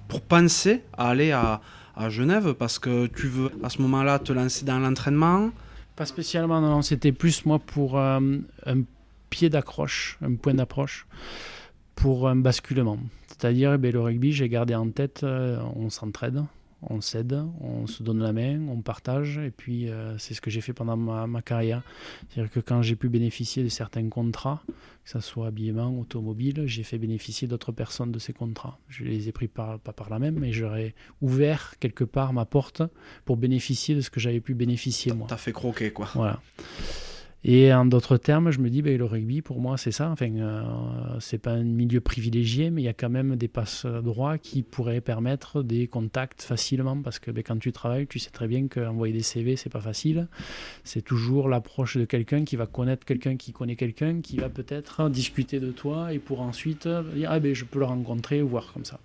pour penser à aller à Genève parce que tu veux à ce moment-là te lancer dans l'entraînement? Pas spécialement, non, c'était plus moi pour un pied d'accroche, un point d'approche pour un basculement. C'est-à-dire le rugby, j'ai gardé en tête, on s'entraide, on s'aide, on se donne la main, on partage, et puis c'est ce que j'ai fait pendant ma carrière. C'est-à-dire que quand j'ai pu bénéficier de certains contrats, que ce soit habillement, automobile, j'ai fait bénéficier d'autres personnes de ces contrats. Je les ai pris pas par la même, mais j'aurais ouvert quelque part ma porte pour bénéficier de ce que j'avais pu bénéficier moi. T'as fait croquer quoi. Voilà. Et en d'autres termes, je me dis, le rugby, pour moi, c'est ça. Enfin, c'est pas un milieu privilégié, mais il y a quand même des passes droits qui pourraient permettre des contacts facilement. Parce que quand tu travailles, tu sais très bien qu'envoyer des CV, c'est pas facile. C'est toujours l'approche de quelqu'un qui va connaître quelqu'un qui connaît quelqu'un, qui va peut-être discuter de toi et pour ensuite dire, je peux le rencontrer ou voir comme ça.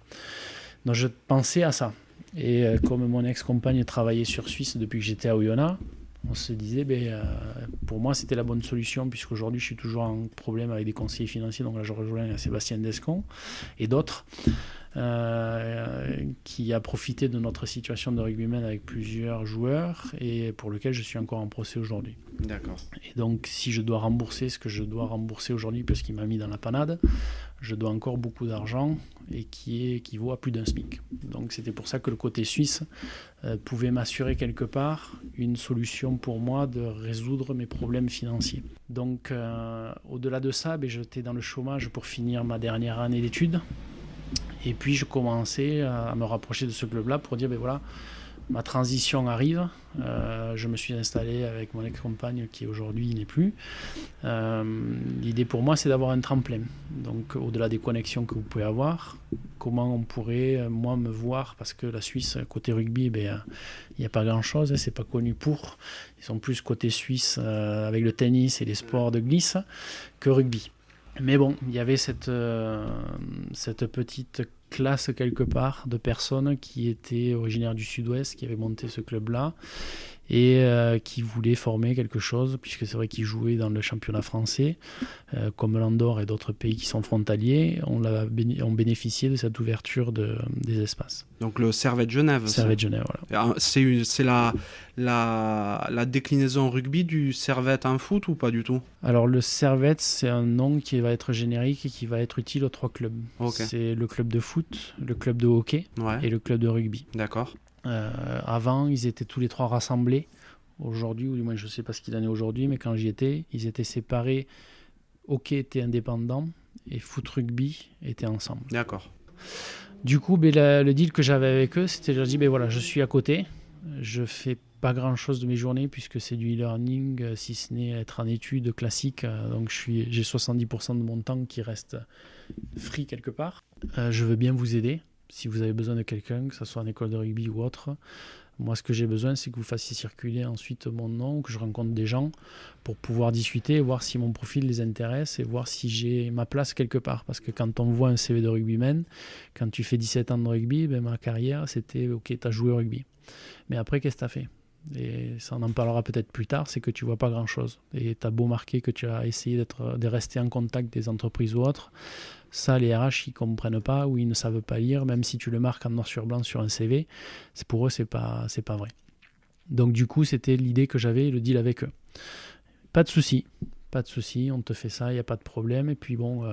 Donc, je pensais à ça. Et comme mon ex-compagne travaillait sur Suisse depuis que j'étais à Oyonnax, on se disait, pour moi, c'était la bonne solution, puisqu'aujourd'hui, je suis toujours en problème avec des conseillers financiers. Donc là, je rejoins Sébastien Descon et d'autres, qui a profité de notre situation de rugbyman avec plusieurs joueurs et pour lequel je suis encore en procès aujourd'hui. D'accord. Et donc, si je dois rembourser ce que je dois rembourser aujourd'hui, parce qu'il m'a mis dans la panade, je dois encore beaucoup d'argent et qui vaut à plus d'1 SMIC. Donc c'était pour ça que le côté suisse pouvait m'assurer quelque part une solution pour moi de résoudre mes problèmes financiers. Donc au-delà de ça, j'étais dans le chômage pour finir ma dernière année d'études. Et puis je commençais à me rapprocher de ce club-là pour dire, voilà, ma transition arrive. Je me suis installé avec mon ex-compagne qui aujourd'hui n'est plus. L'idée pour moi, c'est d'avoir un tremplin. Donc, au-delà des connexions que vous pouvez avoir, comment on pourrait, moi, me voir, parce que la Suisse, côté rugby, il n'y a pas grand-chose, c'est pas connu pour. Ils sont plus côté suisse avec le tennis et les sports de glisse que rugby. Mais bon, il y avait cette petite classe quelque part de personnes qui étaient originaires du Sud-Ouest, qui avaient monté ce club-là et qui voulaient former quelque chose, puisque c'est vrai qu'ils jouaient dans le championnat français, comme l'Andorre et d'autres pays qui sont frontaliers, ont bénéficié de cette ouverture des espaces. Donc le Servette Genève. Servette Genève, voilà. C'est la déclinaison rugby du Servette en foot ou pas du tout? Alors le Servette, c'est un nom qui va être générique et qui va être utile aux 3 clubs. Okay. C'est le club de foot, le club de hockey et le club de rugby. D'accord. Avant, ils étaient tous les 3 rassemblés. Aujourd'hui, ou du moins je ne sais pas ce qu'il en est aujourd'hui, mais quand j'y étais, ils étaient séparés. Hockey était indépendant et foot rugby étaient ensemble. D'accord. Du coup, le deal que j'avais avec eux, c'était, je leur dis, voilà, je suis à côté, je fais pas grand-chose de mes journées puisque c'est du e-learning, si ce n'est être en études classiques. Donc j'ai 70% de mon temps qui reste free quelque part. Je veux bien vous aider. Si vous avez besoin de quelqu'un, que ce soit en école de rugby ou autre, moi ce que j'ai besoin c'est que vous fassiez circuler ensuite mon nom, que je rencontre des gens pour pouvoir discuter, voir si mon profil les intéresse et voir si j'ai ma place quelque part. Parce que quand on voit un CV de rugbyman, quand tu fais 17 ans de rugby, ma carrière c'était ok, tu as joué au rugby. Mais après qu'est-ce que tu as fait ? Et ça on en parlera peut-être plus tard, c'est que tu vois pas grand chose. Et tu as beau marquer que tu as essayé de rester en contact des entreprises ou autres. Ça, les RH, ils comprennent pas ou ils ne savent pas lire, même si tu le marques en noir sur blanc sur un CV, pour eux, c'est pas vrai. Donc du coup, c'était l'idée que j'avais, le deal avec eux. Pas de souci, on te fait ça, il n'y a pas de problème. Et puis bon,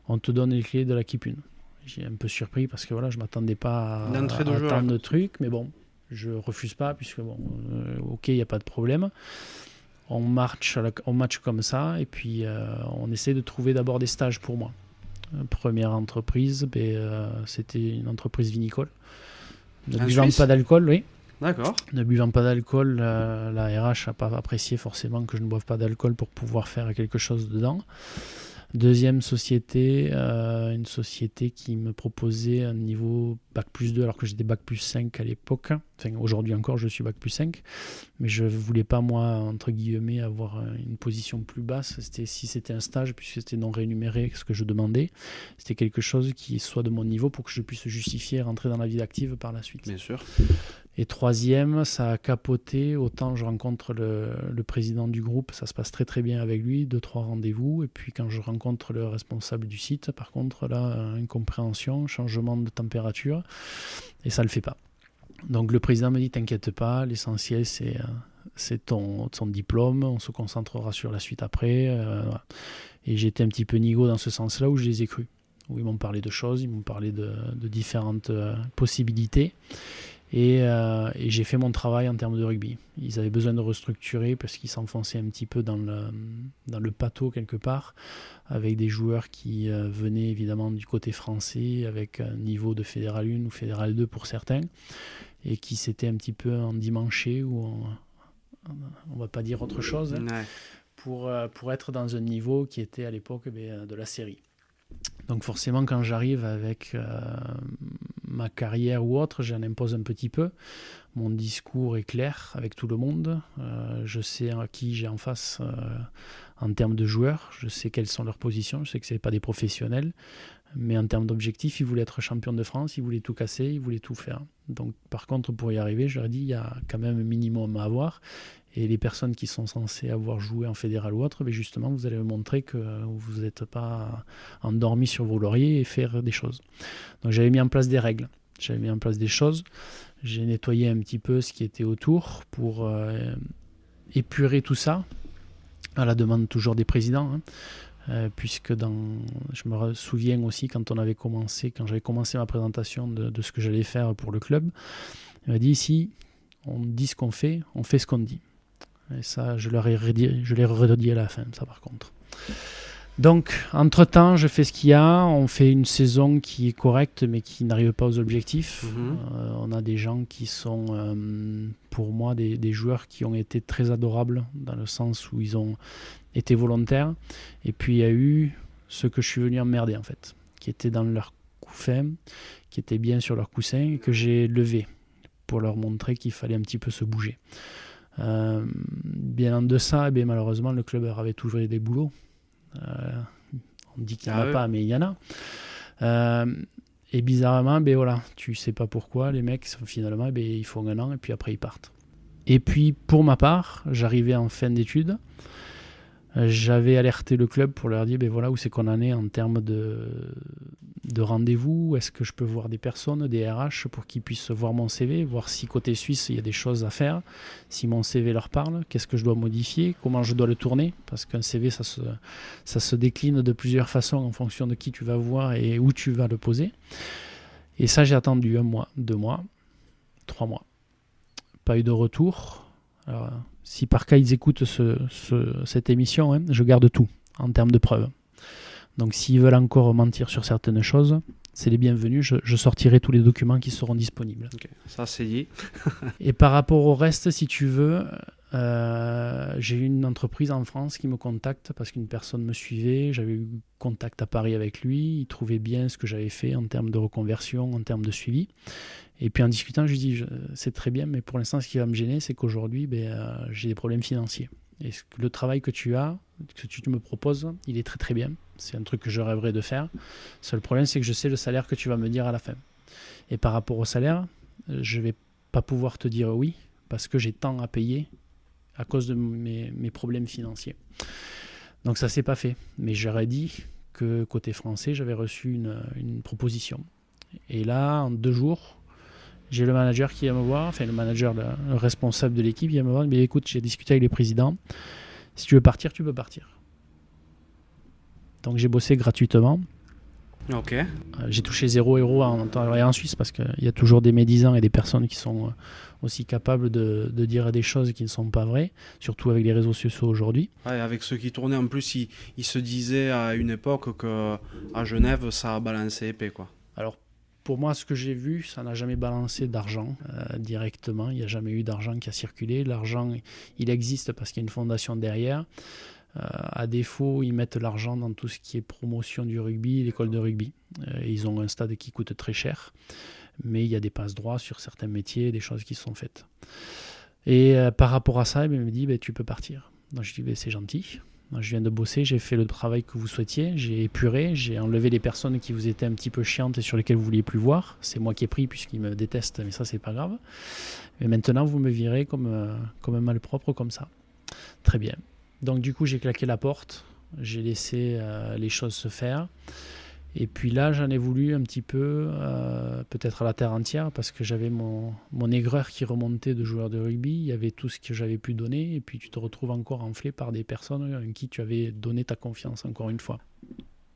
on te donne les clés de la Keep Une. J'ai un peu surpris parce que voilà, je ne m'attendais pas à D'entrée de jeu, tant là. de trucs, mais bon, je refuse pas puisque bon, ok, il n'y a pas de problème. On match comme ça et puis on essaie de trouver d'abord des stages pour moi. Première entreprise, c'était une entreprise vinicole. Ne En buvant Suisse pas d'alcool, oui. D'accord. Ne buvant pas d'alcool, la RH n'a pas apprécié forcément que je ne boive pas d'alcool pour pouvoir faire quelque chose dedans. Deuxième société, une société qui me proposait un niveau Bac plus 2 alors que j'étais Bac plus 5 à l'époque. Enfin, aujourd'hui encore, je suis Bac plus 5. Mais je ne voulais pas, moi, entre guillemets, avoir une position plus basse. Si c'était un stage, puisque c'était non rémunéré, ce que je demandais, c'était quelque chose qui soit de mon niveau pour que je puisse justifier et rentrer dans la vie active par la suite. Bien sûr. Et troisième, ça a capoté. Autant je rencontre le président du groupe, ça se passe très très bien avec lui, 2-3 rendez-vous. Et puis quand je rencontre le responsable du site, par contre, là, incompréhension, changement de température, et ça ne le fait pas. Donc le président me dit, t'inquiète pas, l'essentiel c'est ton diplôme, on se concentrera sur la suite après. Voilà. Et j'étais un petit peu nigo dans ce sens-là où je les ai crus. Où ils m'ont parlé de choses, ils m'ont parlé de différentes possibilités. Et j'ai fait mon travail en termes de rugby. Ils avaient besoin de restructurer parce qu'ils s'enfonçaient un petit peu dans le pâteau quelque part, avec des joueurs qui venaient évidemment du côté français, avec un niveau de Fédéral 1 ou Fédéral 2 pour certains, et qui s'étaient un petit peu endimanchés, ou on va pas dire autre chose, pour être dans un niveau qui était à l'époque de la série. Donc forcément, quand j'arrive avec ma carrière ou autre, j'en impose un petit peu. Mon discours est clair avec tout le monde. Je sais à qui j'ai en face en termes de joueurs. Je sais quelles sont leurs positions. Je sais que ce n'est pas des professionnels. Mais en termes d'objectifs, ils voulaient être champions de France. Ils voulaient tout casser. Ils voulaient tout faire. Donc par contre, pour y arriver, je leur ai dit, il y a quand même un minimum à avoir. Et les personnes qui sont censées avoir joué en fédéral ou autre, mais justement, vous allez me montrer que vous n'êtes pas endormis sur vos lauriers et faire des choses. Donc j'avais mis en place des règles, j'avais mis en place des choses. J'ai nettoyé un petit peu ce qui était autour pour épurer tout ça, à la demande toujours des présidents. Puisque je me souviens aussi quand j'avais commencé ma présentation de ce que j'allais faire pour le club, il m'a dit, ici, on dit ce qu'on fait, on fait ce qu'on dit. Et ça, je l'ai redit à la fin, ça par contre. Donc, entre-temps, je fais ce qu'il y a. On fait une saison qui est correcte, mais qui n'arrive pas aux objectifs. On a des gens qui sont, pour moi, des joueurs qui ont été très adorables, dans le sens où ils ont été volontaires. Et puis, il y a eu ceux que je suis venu emmerder, en fait, qui étaient dans leur coussin, qui étaient bien sur leur coussin, et que j'ai levé pour leur montrer qu'il fallait un petit peu se bouger. Bien en deçà, malheureusement, le club avait toujours des boulots. On dit qu'il n'y en a pas, mais il y en a. Et bizarrement, voilà, tu sais pas pourquoi, les mecs, finalement, ils font 1 an et puis après ils partent. Et puis, pour ma part, j'arrivais en fin d'études. J'avais alerté le club pour leur dire voilà où c'est qu'on en est en termes de rendez-vous. Est-ce que je peux voir des personnes, des RH, pour qu'ils puissent voir mon CV, voir si côté suisse il y a des choses à faire, si mon CV leur parle, qu'est-ce que je dois modifier, comment je dois le tourner, parce qu'un CV ça se décline de plusieurs façons en fonction de qui tu vas voir et où tu vas le poser. Et ça, j'ai attendu 1 mois, 2 mois, 3 mois. Pas eu de retour. Alors, si par cas ils écoutent cette émission, je garde tout en termes de preuves. Donc s'ils veulent encore mentir sur certaines choses, c'est les bienvenus, je sortirai tous les documents qui seront disponibles. Okay, ça c'est dit. Et par rapport au reste, si tu veux, j'ai une entreprise en France qui me contacte parce qu'une personne me suivait, j'avais eu contact à Paris avec lui, il trouvait bien ce que j'avais fait en termes de reconversion, en termes de suivi. Et puis en discutant, je lui dis, c'est très bien, mais pour l'instant, ce qui va me gêner, c'est qu'aujourd'hui, j'ai des problèmes financiers. Et le travail que tu me proposes, il est très très bien. C'est un truc que je rêverais de faire. Le seul problème, c'est que je sais le salaire que tu vas me dire à la fin. Et par rapport au salaire, je ne vais pas pouvoir te dire oui, parce que j'ai tant à payer à cause de mes problèmes financiers. Donc ça ne s'est pas fait. Mais j'aurais dit que côté français, j'avais reçu une proposition. Et là, en 2 jours, j'ai le manager qui vient me voir, enfin le responsable de l'équipe vient me voir, mais écoute, j'ai discuté avec les présidents, si tu veux partir, tu peux partir. Donc j'ai bossé gratuitement Ok. J'ai touché 0 € en Suisse parce qu'il y a toujours des médisants et des personnes qui sont aussi capables de dire des choses qui ne sont pas vraies, surtout avec les réseaux sociaux aujourd'hui. Ouais, avec ceux qui tournaient, en plus, ils se disaient à une époque qu'à Genève, ça a balancé épais, quoi. Alors, pour moi, ce que j'ai vu, ça n'a jamais balancé d'argent directement. Il n'y a jamais eu d'argent qui a circulé. L'argent, il existe parce qu'il y a une fondation derrière. À défaut, ils mettent l'argent dans tout ce qui est promotion du rugby, l'école de rugby. Ils ont un stade qui coûte très cher, mais il y a des passe-droits sur certains métiers, des choses qui sont faites. Et par rapport à ça, il me dit tu peux partir. Donc je dis c'est gentil. Donc, je viens de bosser, j'ai fait le travail que vous souhaitiez, j'ai épuré, j'ai enlevé les personnes qui vous étaient un petit peu chiantes et sur lesquelles vous vouliez plus voir. C'est moi qui ai pris puisqu'ils me détestent, mais ça c'est pas grave. Et maintenant vous me virez comme un malpropre comme ça. Très bien. Donc du coup j'ai claqué la porte, j'ai laissé les choses se faire. Et puis là j'en ai voulu un petit peu, peut-être à la terre entière, parce que j'avais mon aigreur qui remontait de joueur de rugby, il y avait tout ce que j'avais pu donner, et puis tu te retrouves encore enflé par des personnes en qui tu avais donné ta confiance encore une fois.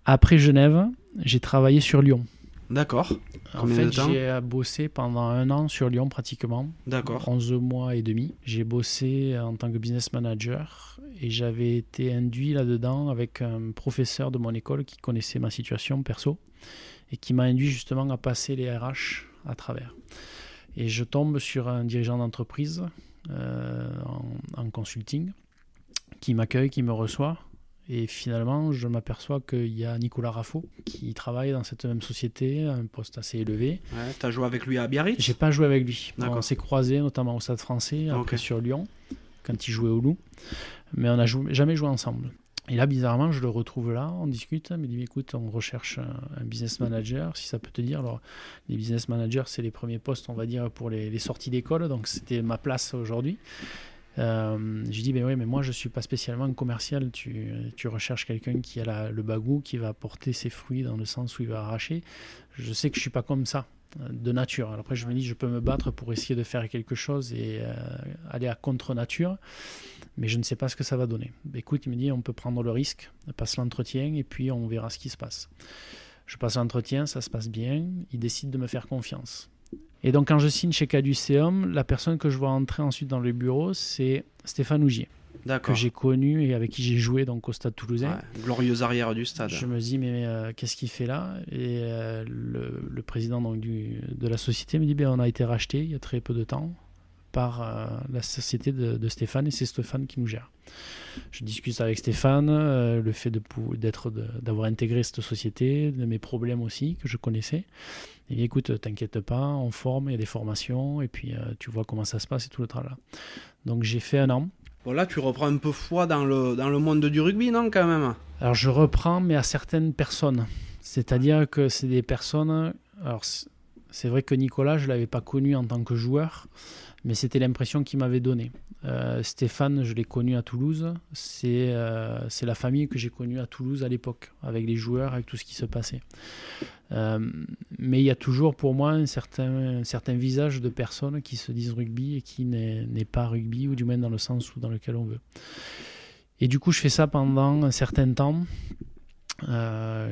Après Genève, j'ai travaillé sur Lyon. D'accord. En fait, j'ai bossé pendant 1 an sur Lyon pratiquement. D'accord. 11 mois et demi. J'ai bossé en tant que business manager et j'avais été induit là-dedans avec un professeur de mon école qui connaissait ma situation perso et qui m'a induit justement à passer les RH à travers. Et je tombe sur un dirigeant d'entreprise en consulting qui m'accueille, qui me reçoit. Et finalement, je m'aperçois qu'il y a Nicolas Raffo qui travaille dans cette même société, à un poste assez élevé. Ouais, tu as joué avec lui à Biarritz ? J'ai pas joué avec lui. D'accord. On s'est croisés, notamment au Stade Français, après sur Lyon, quand il jouait au Loup. Mais on n'a jamais joué ensemble. Et là, bizarrement, je le retrouve là, on discute. Il me dit écoute, on recherche un business manager, si ça peut te dire. Alors, les business managers, c'est les premiers postes, on va dire, pour les sorties d'école. Donc, c'était ma place aujourd'hui. Je dis oui, mais moi je suis pas spécialement un commercial, tu recherches quelqu'un qui a le bagou, qui va porter ses fruits dans le sens où il va arracher. Je sais que je suis pas comme ça de nature. Alors après je me dis je peux me battre pour essayer de faire quelque chose et aller à contre nature, mais je ne sais pas ce que ça va donner. Écoute, il me dit on peut prendre le risque, passe l'entretien et puis on verra ce qui se passe. Je passe l'entretien, ça se passe bien, il décide de me faire confiance. Et donc quand je signe chez Caduceum, la personne que je vois entrer ensuite dans le bureau, c'est Stéphane Ougier, que j'ai connu et avec qui j'ai joué donc, au Stade Toulousain. Ouais, glorieuse arrière du stade. Je me dis mais qu'est-ce qu'il fait là ? Et le président donc, de la société me dit on a été racheté il y a très peu de temps par la société de Stéphane et c'est Stéphane qui nous gère. Je discute avec Stéphane, le fait d'avoir intégré cette société, de mes problèmes aussi que je connaissais. Il dit écoute, t'inquiète pas, on forme, il y a des formations et puis tu vois comment ça se passe et tout le tralala. Donc j'ai fait 1 an. Bon là tu reprends un peu foi dans le monde du rugby, non quand même ? Alors je reprends mais à certaines personnes. C'est-à-dire que c'est des personnes... Alors c'est vrai que Nicolas, je ne l'avais pas connu en tant que joueur, mais c'était l'impression qu'il m'avait donnée. Stéphane, je l'ai connu à Toulouse. C'est la famille que j'ai connue à Toulouse à l'époque, avec les joueurs, avec tout ce qui se passait. Mais il y a toujours pour moi un certain visage de personnes qui se disent rugby et qui n'est pas rugby, ou du moins dans le sens dans lequel on veut. Et du coup, je fais ça pendant un certain temps,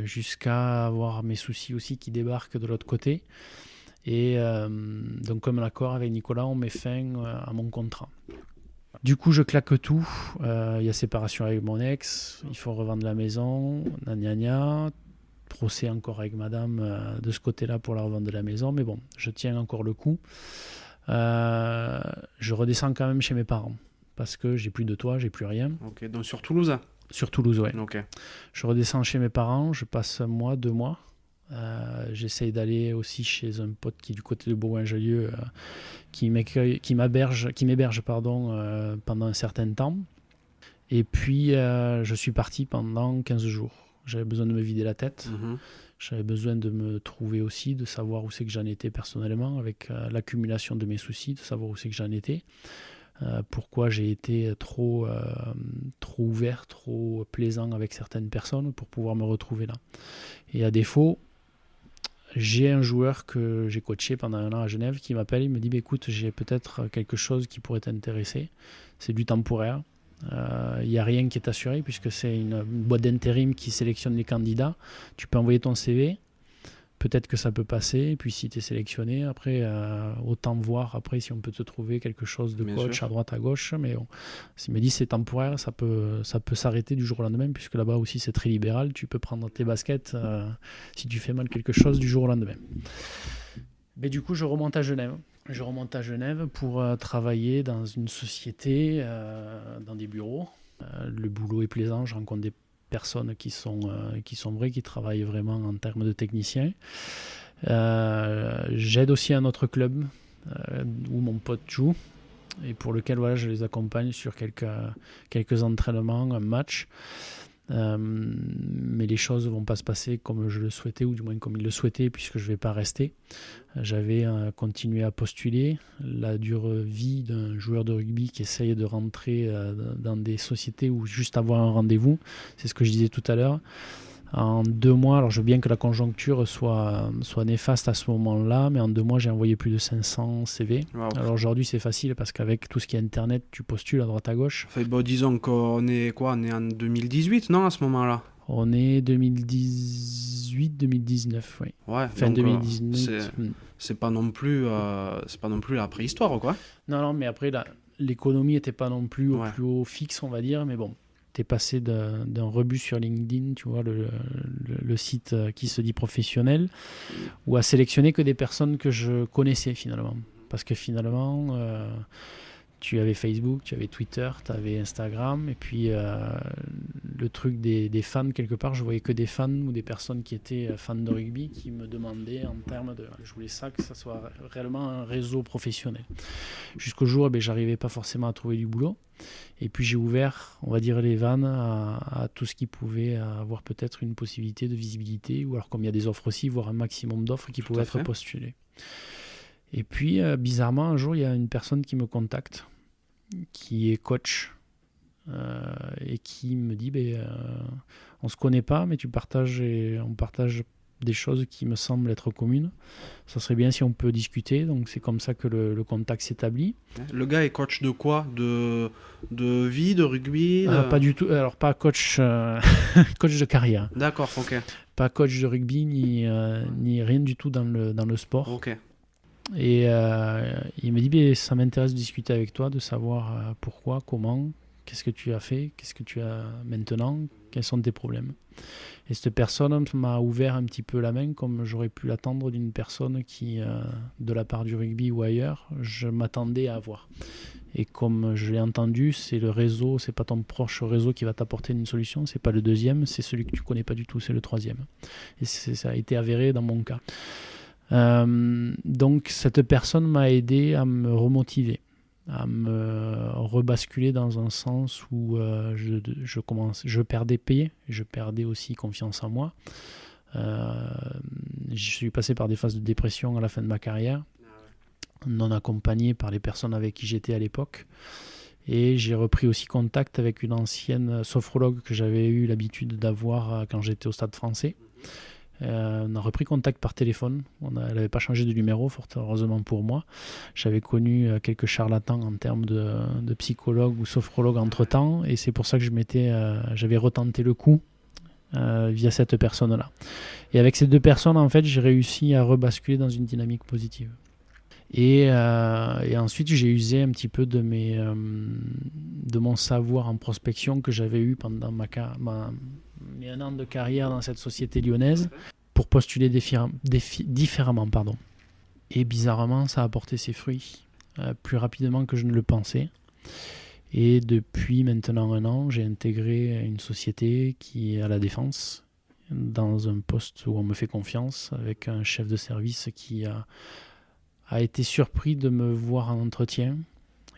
jusqu'à avoir mes soucis aussi qui débarquent de l'autre côté. Et donc comme l'accord avec Nicolas, on met fin à mon contrat. Du coup, je claque tout. Il y a séparation avec mon ex, il faut revendre la maison, gna. Procès encore avec madame de ce côté-là pour la revente de la maison. Mais bon, je tiens encore le coup. Je redescends quand même chez mes parents parce que j'ai plus de toit, j'ai plus rien. Ok, donc sur Toulouse ? Sur Toulouse, ouais. Ok. Je redescends chez mes parents, je passe 1 mois, 2 mois. J'essaye d'aller aussi chez un pote qui est du côté de Bourgoin-Jallieu qui m'héberge pendant un certain temps. Et puis je suis parti pendant 15 jours. J'avais besoin de me vider la tête. J'avais besoin de me trouver aussi, de savoir où c'est que j'en étais personnellement avec l'accumulation de mes soucis, de savoir où c'est que j'en étais. Pourquoi j'ai été trop ouvert, trop plaisant avec certaines personnes pour pouvoir me retrouver là. Et à défaut, j'ai un joueur que j'ai coaché pendant 1 an à Genève qui m'appelle, il me dit écoute, j'ai peut-être quelque chose qui pourrait t'intéresser, c'est du temporaire, il n'y a rien qui est assuré puisque c'est une boîte d'intérim qui sélectionne les candidats, tu peux envoyer ton CV, peut-être que ça peut passer. Et puis si tu es sélectionné, après, autant voir après si on peut te trouver quelque chose de coach à droite, à gauche. Mais bon, s'il me dit c'est temporaire, ça peut s'arrêter du jour au lendemain, puisque là-bas aussi c'est très libéral. Tu peux prendre tes baskets si tu fais mal quelque chose du jour au lendemain. Mais du coup, je remonte à Genève. Je remonte à Genève pour travailler dans une société, dans des bureaux. Le boulot est plaisant, je rencontre des personnes qui sont vraies, qui travaillent vraiment en termes de techniciens. J'aide aussi un autre club où mon pote joue et pour lequel voilà, je les accompagne sur quelques entraînements, un match. Mais les choses ne vont pas se passer comme je le souhaitais, ou du moins comme il le souhaitait, puisque je ne vais pas rester. J'avais continué à postuler. La dure vie d'un joueur de rugby qui essaye de rentrer dans des sociétés ou juste avoir un rendez-vous, c'est ce que je disais tout à l'heure. En 2 mois, alors je veux bien que la conjoncture soit néfaste à ce moment-là, mais en 2 mois, j'ai envoyé plus de 500 CV. Wow. Alors aujourd'hui, c'est facile parce qu'avec tout ce qui est Internet, tu postules à droite à gauche. Enfin, bon, disons qu'on est quoi? On est en 2018, non, à ce moment-là? On est 2018-2019, oui. Ouais, fin donc, 2019. C'est pas non plus la préhistoire, quoi. Non, mais après, l'économie n'était pas non plus au plus haut fixe, on va dire, mais bon. T'es passé d'un rebut sur LinkedIn, tu vois, le site qui se dit professionnel, ou à sélectionner que des personnes que je connaissais finalement. Parce que finalement, tu avais Facebook, tu avais Twitter, tu avais Instagram, et puis le truc des fans, quelque part, je voyais que des fans ou des personnes qui étaient fans de rugby qui me demandaient en termes de... Je voulais ça, que ça soit réellement un réseau professionnel. Jusqu'au jour, j'arrivais pas forcément à trouver du boulot. Et puis j'ai ouvert, on va dire, les vannes à tout ce qui pouvait avoir peut-être une possibilité de visibilité, ou alors comme il y a des offres aussi, voire un maximum d'offres qui pouvaient être postulées. Et puis bizarrement, un jour, il y a une personne qui me contacte, qui est coach, et qui me dit on se connaît pas, mais on partage des choses qui me semblent être communes. Ça serait bien si on peut discuter. Donc c'est comme ça que le contact s'établit. Le gars est coach de quoi? De vie, de rugby Pas du tout. Alors pas coach, coach de carrière. D'accord, ok. Pas coach de rugby ni rien du tout dans le sport. Ok. Et il me dit ça m'intéresse de discuter avec toi, de savoir pourquoi, comment, qu'est-ce que tu as fait, qu'est-ce que tu as maintenant, quels sont tes problèmes. Et cette personne m'a ouvert un petit peu la main, comme j'aurais pu l'attendre d'une personne qui, de la part du rugby ou ailleurs, je m'attendais à avoir. Et comme je l'ai entendu, c'est le réseau, c'est pas ton proche réseau qui va t'apporter une solution, c'est pas le deuxième, c'est celui que tu connais pas du tout, c'est le troisième. Et ça a été avéré dans mon cas. Donc cette personne m'a aidé à me remotiver, à me rebasculer dans un sens où je perdais pied, je perdais aussi confiance en moi. Je suis passé par des phases de dépression à la fin de ma carrière, non accompagné par les personnes avec qui j'étais à l'époque. Et j'ai repris aussi contact avec une ancienne sophrologue que j'avais eu l'habitude d'avoir quand j'étais au Stade Français. On a repris contact par téléphone. Elle n'avait pas changé de numéro, fort heureusement pour moi. J'avais connu quelques charlatans en termes de psychologue ou sophrologue entre-temps, et c'est pour ça que j'avais retenté le coup via cette personne-là. Et avec ces 2 personnes, en fait, j'ai réussi à rebasculer dans une dynamique positive. Et ensuite, j'ai usé un petit peu de mon savoir en prospection que j'avais eu pendant mes 1 an de carrière dans cette société lyonnaise pour postuler différemment. Et bizarrement, ça a porté ses fruits plus rapidement que je ne le pensais. Et depuis maintenant 1 an, j'ai intégré une société qui est à la Défense, dans un poste où on me fait confiance, avec un chef de service qui a été surpris de me voir en entretien.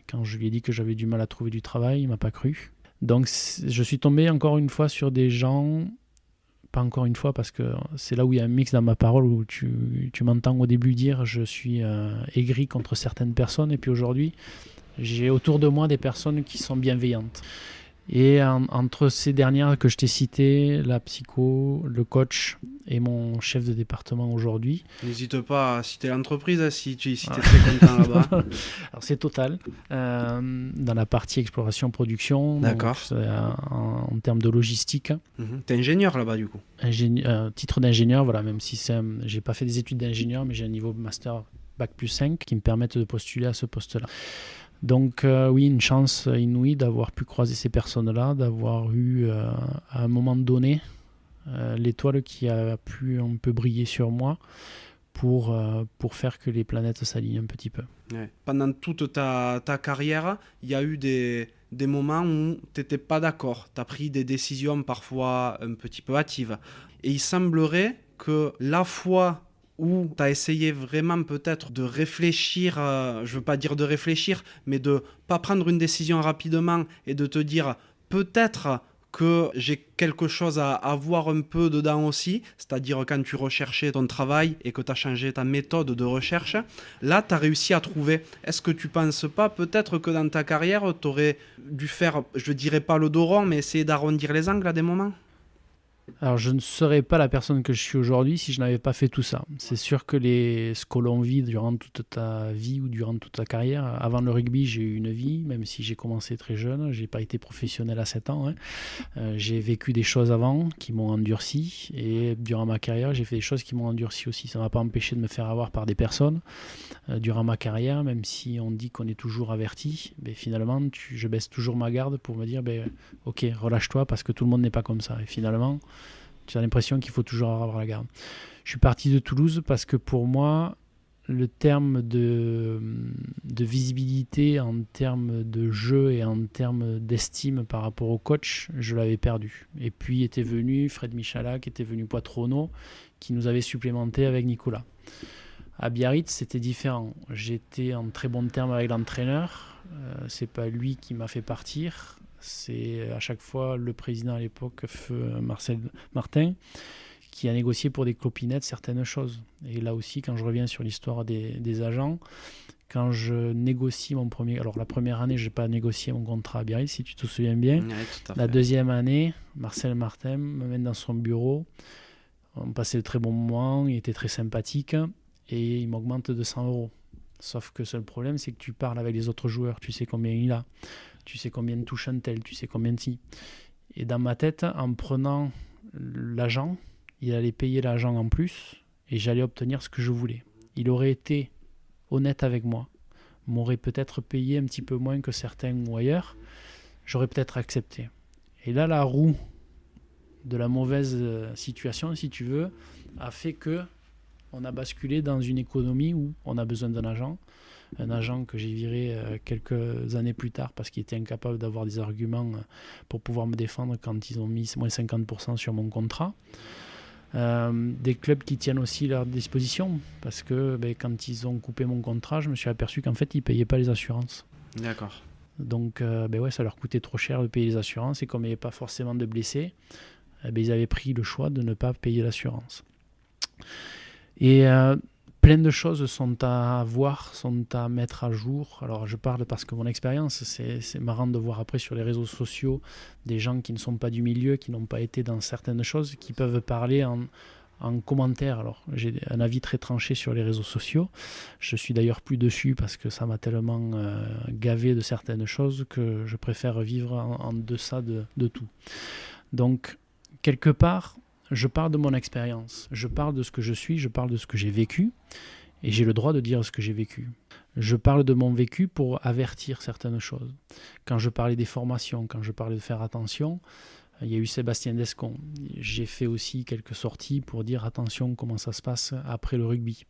Quand je lui ai dit que j'avais du mal à trouver du travail, il ne m'a pas cru. Donc je suis tombé encore une fois sur des gens, pas encore une fois parce que c'est là où il y a un mix dans ma parole, où tu m'entends au début dire je suis aigri contre certaines personnes, et puis aujourd'hui j'ai autour de moi des personnes qui sont bienveillantes. Et entre ces dernières que je t'ai citées, la psycho, le coach et mon chef de département aujourd'hui. N'hésite pas à citer l'entreprise si tu es très content là-bas. Alors c'est Total, dans la partie exploration-production. D'accord. Donc, en termes de logistique. T'es ingénieur là-bas du coup. Titre d'ingénieur, voilà, même si j'ai pas fait des études d'ingénieur, mais j'ai un niveau master Bac plus 5 qui me permettent de postuler à ce poste-là. Donc oui, une chance inouïe d'avoir pu croiser ces personnes-là, d'avoir eu à un moment donné l'étoile qui a pu un peu briller sur moi pour faire que les planètes s'alignent un petit peu. Ouais. Pendant toute ta carrière, il y a eu des moments où tu n'étais pas d'accord, tu as pris des décisions parfois un petit peu hâtives. Et il semblerait que la fois où tu as essayé vraiment peut-être de réfléchir, je ne veux pas dire de réfléchir, mais de ne pas prendre une décision rapidement et de te dire peut-être que j'ai quelque chose à voir un peu dedans aussi, c'est-à-dire quand tu recherchais ton travail et que tu as changé ta méthode de recherche, là tu as réussi à trouver. Est-ce que tu ne penses pas peut-être que dans ta carrière tu aurais dû faire, je ne dirais pas le dos rond, mais essayer d'arrondir les angles à des moments ? Alors, je ne serais pas la personne que je suis aujourd'hui si je n'avais pas fait tout ça. C'est sûr que ce que l'on vit durant toute ta vie ou durant toute ta carrière, avant le rugby, j'ai eu une vie, même si j'ai commencé très jeune, je n'ai pas été professionnel à 7 ans. J'ai vécu des choses avant qui m'ont endurci et durant ma carrière, j'ai fait des choses qui m'ont endurci aussi. Ça ne m'a pas empêché de me faire avoir par des personnes. Durant ma carrière, même si on dit qu'on est toujours averti, finalement, je baisse toujours ma garde pour me dire ok, relâche-toi parce que tout le monde n'est pas comme ça. Et finalement, tu as l'impression qu'il faut toujours avoir la garde. Je suis parti de Toulouse parce que pour moi, le terme de visibilité en termes de jeu et en termes d'estime par rapport au coach, je l'avais perdu. Et puis était venu Fred Michalak, était venu Poitrono, qui nous avait supplémenté avec Nicolas. À Biarritz, c'était différent. J'étais en très bon terme avec l'entraîneur. C'est pas lui qui m'a fait partir. C'est à chaque fois le président à l'époque, feu Marcel Martin, qui a négocié pour des clopinettes certaines choses. Et là aussi, quand je reviens sur l'histoire des agents, quand je négocie mon premier... Alors la première année, je n'ai pas négocié mon contrat à Biarritz, si tu te souviens bien. Ouais, tout à fait. La deuxième année, Marcel Martin me mène dans son bureau. On passait de très bons moments, il était très sympathique et il m'augmente 200 €. Sauf que le problème, c'est que tu parles avec les autres joueurs, tu sais combien il a. Tu sais combien de touche un tel, tu sais combien de si. Et dans ma tête, en prenant l'agent, il allait payer l'agent en plus et j'allais obtenir ce que je voulais. Il aurait été honnête avec moi, m'aurait peut-être payé un petit peu moins que certains ou ailleurs, j'aurais peut-être accepté. Et là, la roue de la mauvaise situation, si tu veux, a fait que on a basculé dans une économie où on a besoin d'un agent. Un agent que j'ai viré quelques années plus tard parce qu'il était incapable d'avoir des arguments pour pouvoir me défendre quand ils ont mis moins 50% sur mon contrat. Des clubs qui tiennent aussi leur disposition parce que quand ils ont coupé mon contrat, je me suis aperçu qu'en fait ils ne payaient pas les assurances. D'accord. Donc ça leur coûtait trop cher de payer les assurances et comme il n'y avait pas forcément de blessés, ils avaient pris le choix de ne pas payer l'assurance. Et plein de choses sont à voir, sont à mettre à jour. Alors je parle parce que mon expérience, c'est marrant de voir après sur les réseaux sociaux des gens qui ne sont pas du milieu, qui n'ont pas été dans certaines choses, qui peuvent parler en commentaire. Alors j'ai un avis très tranché sur les réseaux sociaux. Je suis d'ailleurs plus dessus parce que ça m'a tellement gavé de certaines choses que je préfère vivre en deçà de tout. Donc quelque part, je parle de mon expérience, je parle de ce que je suis, je parle de ce que j'ai vécu, et j'ai le droit de dire ce que j'ai vécu. Je parle de mon vécu pour avertir certaines choses. Quand je parlais des formations, quand je parlais de faire attention, il y a eu Sébastien Descon. J'ai fait aussi quelques sorties pour dire attention comment ça se passe après le rugby.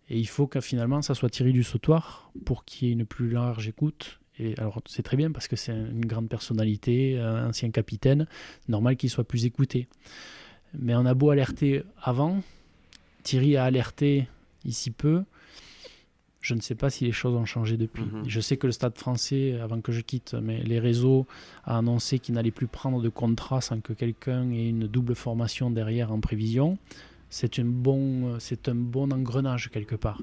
Et il faut que finalement ça soit tiré du sautoir pour qu'il y ait une plus large écoute. Et alors c'est très bien parce que c'est une grande personnalité, un ancien capitaine, normal qu'il soit plus écouté. Mais on a beau alerter avant, Thierry a alerté ici peu, je ne sais pas si les choses ont changé depuis. Je sais que le Stade français, avant que je quitte, mais les réseaux, a annoncé qu'il n'allait plus prendre de contrat sans que quelqu'un ait une double formation derrière en prévision. C'est un bon engrenage quelque part.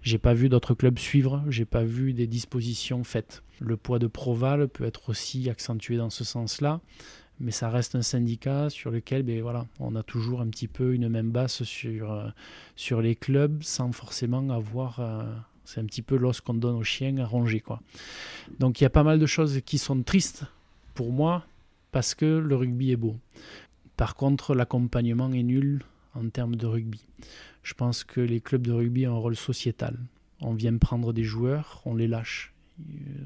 J'ai pas vu d'autres clubs suivre, j'ai pas vu des dispositions faites. Le poids de Proval peut être aussi accentué dans ce sens-là, mais ça reste un syndicat sur lequel on a toujours un petit peu une main basse sur les clubs sans forcément avoir... c'est un petit peu l'os qu'on donne aux chiens à ronger, quoi. Donc il y a pas mal de choses qui sont tristes pour moi parce que le rugby est beau. Par contre, l'accompagnement est nul en termes de rugby. Je pense que les clubs de rugby ont un rôle sociétal. On vient prendre des joueurs, on les lâche.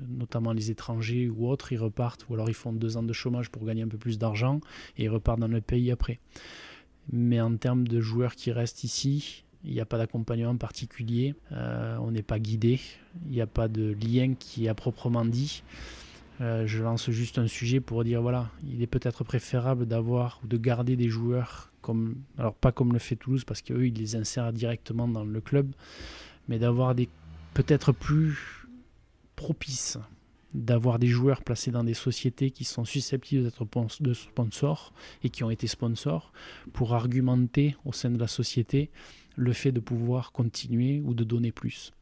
Notamment les étrangers ou autres, ils repartent, ou alors ils font 2 ans de chômage pour gagner un peu plus d'argent et ils repartent dans le pays après. Mais en termes de joueurs qui restent ici, il n'y a pas d'accompagnement particulier, on n'est pas guidé, il n'y a pas de lien qui est à proprement dit. Je lance juste un sujet pour dire il est peut-être préférable d'avoir ou de garder des joueurs alors pas comme le fait Toulouse parce qu'eux ils les insèrent directement dans le club, mais d'avoir des peut-être plus propice d'avoir des joueurs placés dans des sociétés qui sont susceptibles d'être de sponsors et qui ont été sponsors pour argumenter au sein de la société le fait de pouvoir continuer ou de donner plus.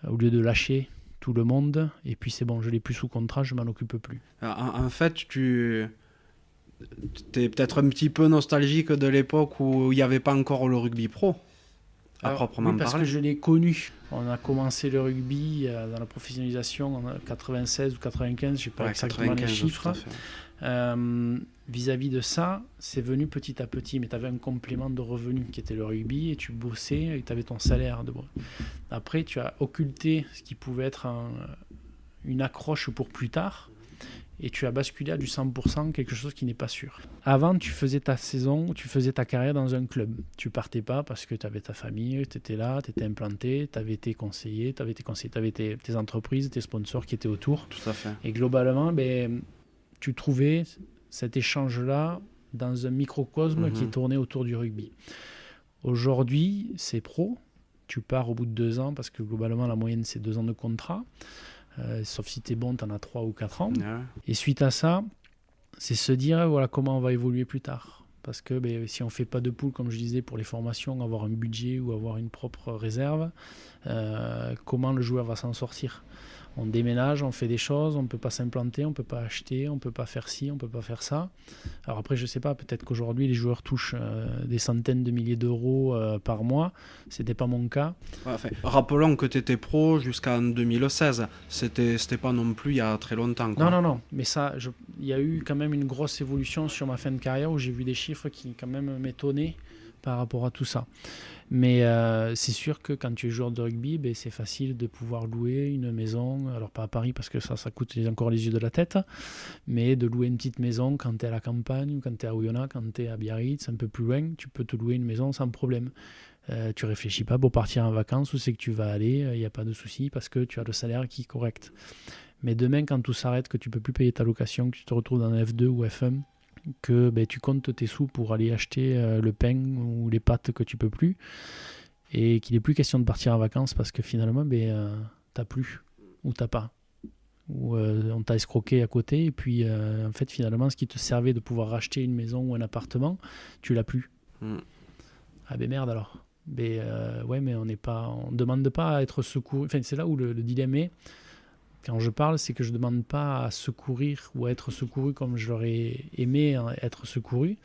Au lieu de lâcher tout le monde, et puis c'est bon, je l'ai plus sous contrat, je m'en occupe plus. En fait, tu es peut-être un petit peu nostalgique de l'époque où il n'y avait pas encore le rugby pro. Oui, parce que je l'ai connu. On a commencé le rugby dans la professionnalisation en 96 ou 95, je n'ai pas exactement les chiffres. Vis-à-vis de ça, c'est venu petit à petit, mais tu avais un complément de revenus qui était le rugby et tu bossais et tu avais ton salaire. Après, tu as occulté ce qui pouvait être une accroche pour plus tard. Et tu as basculé à du 100%, quelque chose qui n'est pas sûr. Avant, tu faisais ta saison, tu faisais ta carrière dans un club. Tu partais pas parce que tu avais ta famille, tu étais là, tu étais implanté, tu avais été conseillé, tu avais tes entreprises, tes sponsors qui étaient autour. Tout à fait. Et globalement, tu trouvais cet échange-là dans un microcosme qui tournait autour du rugby. Aujourd'hui, c'est pro. Tu pars au bout de 2 ans parce que globalement, la moyenne, c'est 2 ans de contrat. Sauf si tu es bon, tu en as 3 ou 4 ans. Ouais. Et suite à ça, c'est se dire comment on va évoluer plus tard. Parce que si on ne fait pas de pool, comme je disais, pour les formations, avoir un budget ou avoir une propre réserve, comment le joueur va s'en sortir ? On déménage, on fait des choses, on ne peut pas s'implanter, on ne peut pas acheter, on ne peut pas faire ci, on ne peut pas faire ça. Alors après, je ne sais pas, peut-être qu'aujourd'hui, les joueurs touchent des centaines de milliers d'euros par mois. Ce n'était pas mon cas. Ouais, rappelons que tu étais pro jusqu'en 2016. C'était pas non plus il y a très longtemps, quoi. Non. Mais ça, il y a eu quand même une grosse évolution sur ma fin de carrière où j'ai vu des chiffres qui quand même m'étonnaient par rapport à tout ça. Mais c'est sûr que quand tu es joueur de rugby, c'est facile de pouvoir louer une maison, alors pas à Paris parce que ça coûte encore les yeux de la tête, mais de louer une petite maison quand tu es à la campagne, ou quand tu es à Oyonnax, quand tu es à Biarritz, un peu plus loin, tu peux te louer une maison sans problème. Tu réfléchis pas pour partir en vacances, où c'est que tu vas aller, il n'y a pas de souci parce que tu as le salaire qui est correct. Mais demain, quand tout s'arrête, que tu peux plus payer ta location, que tu te retrouves dans F2 ou F1, que tu comptes tes sous pour aller acheter le pain ou les pâtes que tu peux plus et qu'il n'est plus question de partir en vacances parce que finalement t'as plus ou t'as pas ou on t'a escroqué à côté et puis en fait finalement ce qui te servait de pouvoir racheter une maison ou un appartement tu l'as plus. Ah merde alors mais on demande pas à être secouru, enfin c'est là où le dilemme est. Quand je parle, c'est que je ne demande pas à secourir ou à être secouru comme j'aurais aimé être secouru.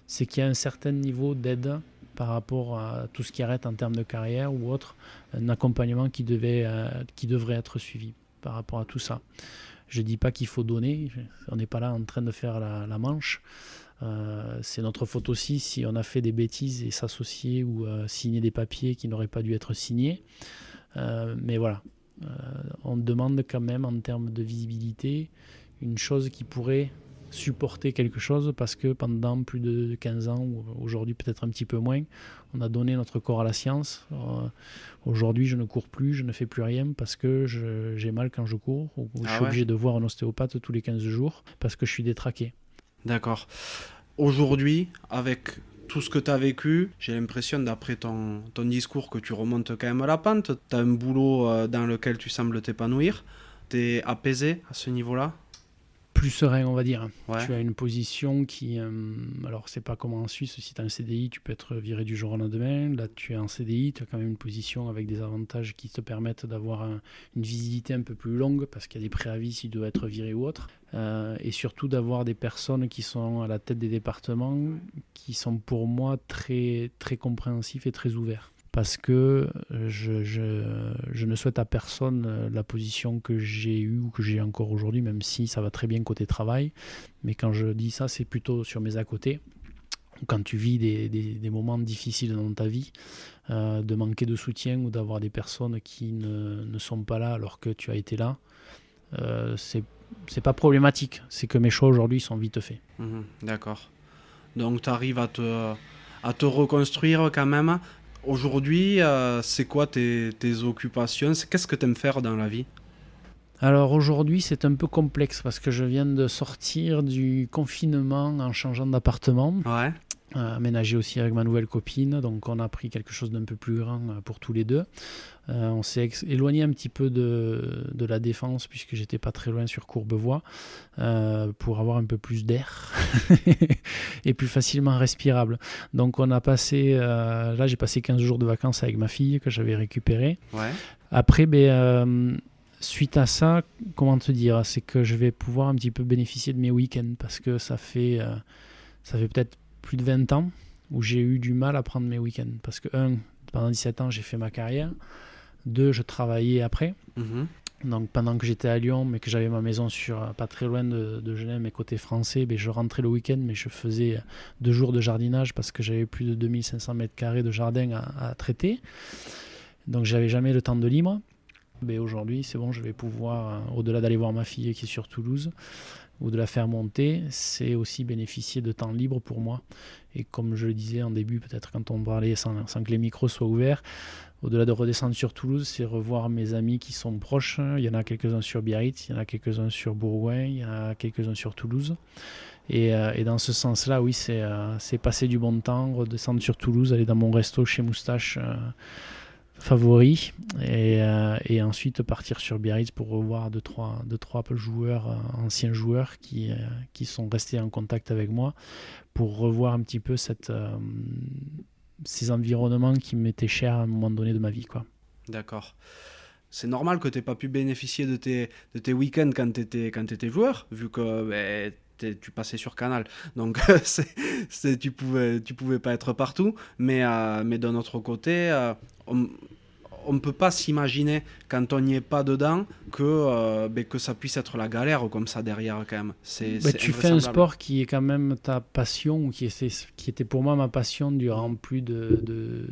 C'est qu'il y a un certain niveau d'aide par rapport à tout ce qui arrête en termes de carrière ou autre, un accompagnement qui devrait être suivi par rapport à tout ça. Je ne dis pas qu'il faut donner, on n'est pas là en train de faire la manche. C'est notre faute aussi si on a fait des bêtises et s'associer ou signer des papiers qui n'auraient pas dû être signés. Mais voilà. On demande quand même en termes de visibilité une chose qui pourrait supporter quelque chose parce que pendant plus de 15 ans ou aujourd'hui peut-être un petit peu moins on a donné notre corps à la science. Aujourd'hui je ne cours plus, je ne fais plus rien parce que j'ai mal quand je cours ou je suis obligé de voir un ostéopathe tous les 15 jours parce que je suis détraqué. D'accord. Aujourd'hui, avec tout ce que tu as vécu, j'ai l'impression d'après ton discours que tu remontes quand même à la pente. Tu as un boulot dans lequel tu sembles t'épanouir. Tu es apaisé à ce niveau-là ? plus serein, on va dire. Ouais. Tu as une position qui... alors, c'est pas comme en Suisse, si tu as un CDI, tu peux être viré du jour au lendemain. Là, tu es en CDI, tu as quand même une position avec des avantages qui te permettent d'avoir une visibilité un peu plus longue, parce qu'il y a des préavis s'il doit être viré ou autre. Et surtout d'avoir des personnes qui sont à la tête des départements, qui sont pour moi très, très compréhensifs et très ouverts. Parce que je ne souhaite à personne la position que j'ai eue ou que j'ai encore aujourd'hui, même si ça va très bien côté travail. Mais quand je dis ça, c'est plutôt sur mes à côté. Quand tu vis des moments difficiles dans ta vie, de manquer de soutien ou d'avoir des personnes qui ne sont pas là alors que tu as été là, c'est pas problématique. C'est que mes choix aujourd'hui sont vite faits. D'accord. Donc tu arrives à te reconstruire quand même. Aujourd'hui, c'est quoi tes occupations? Qu'est-ce que tu aimes faire dans la vie? Alors aujourd'hui, c'est un peu complexe parce que je viens de sortir du confinement en changeant d'appartement. Ouais. Aménagé aussi avec ma nouvelle copine, donc on a pris quelque chose d'un peu plus grand pour tous les deux. On s'est éloigné un petit peu de la Défense puisque j'étais pas très loin sur Courbevoie pour avoir un peu plus d'air et plus facilement respirable. Donc on a passé, là j'ai passé 15 jours de vacances avec ma fille que j'avais récupérée. Ouais. Après, suite à ça, comment te dire, c'est que je vais pouvoir un petit peu bénéficier de mes week-ends parce que ça fait peut-être plus de 20 ans où j'ai eu du mal à prendre mes week-ends. Parce que, pendant 17 ans, j'ai fait ma carrière. 2, je travaillais après. Donc, pendant que j'étais à Lyon, mais que j'avais ma maison pas très loin de Genève, mais côté français, je rentrais le week-end, mais je faisais 2 jours de jardinage parce que j'avais plus de 2500 mètres carrés de jardin à traiter. Donc, j'avais jamais le temps de libre. Aujourd'hui, c'est bon, je vais pouvoir, au-delà d'aller voir ma fille qui est sur Toulouse, ou de la faire monter, c'est aussi bénéficier de temps libre pour moi. Et comme je le disais en début, peut-être quand on parlait sans que les micros soient ouverts, au-delà de redescendre sur Toulouse, c'est revoir mes amis qui sont proches. Il y en a quelques-uns sur Biarritz, il y en a quelques-uns sur Bourgoin, il y en a quelques-uns sur Toulouse. Et dans ce sens-là, oui, c'est passer du bon temps, redescendre sur Toulouse, aller dans mon resto chez Moustache favori et ensuite partir sur Biarritz pour revoir deux trois joueurs, anciens joueurs qui sont restés en contact avec moi pour revoir un petit peu ces environnements qui m'étaient chers à un moment donné de ma vie, quoi. D'accord. C'est normal que tu n'aies pas pu bénéficier de tes week-ends quand tu étais joueur, vu que tu passais sur Canal. Donc tu pouvais pas être partout, mais d'un autre côté, on ne peut pas s'imaginer quand on n'y est pas dedans que ça puisse être la galère comme ça derrière quand même. Tu fais un sport qui est quand même ta passion, ou qui était pour moi ma passion durant plus de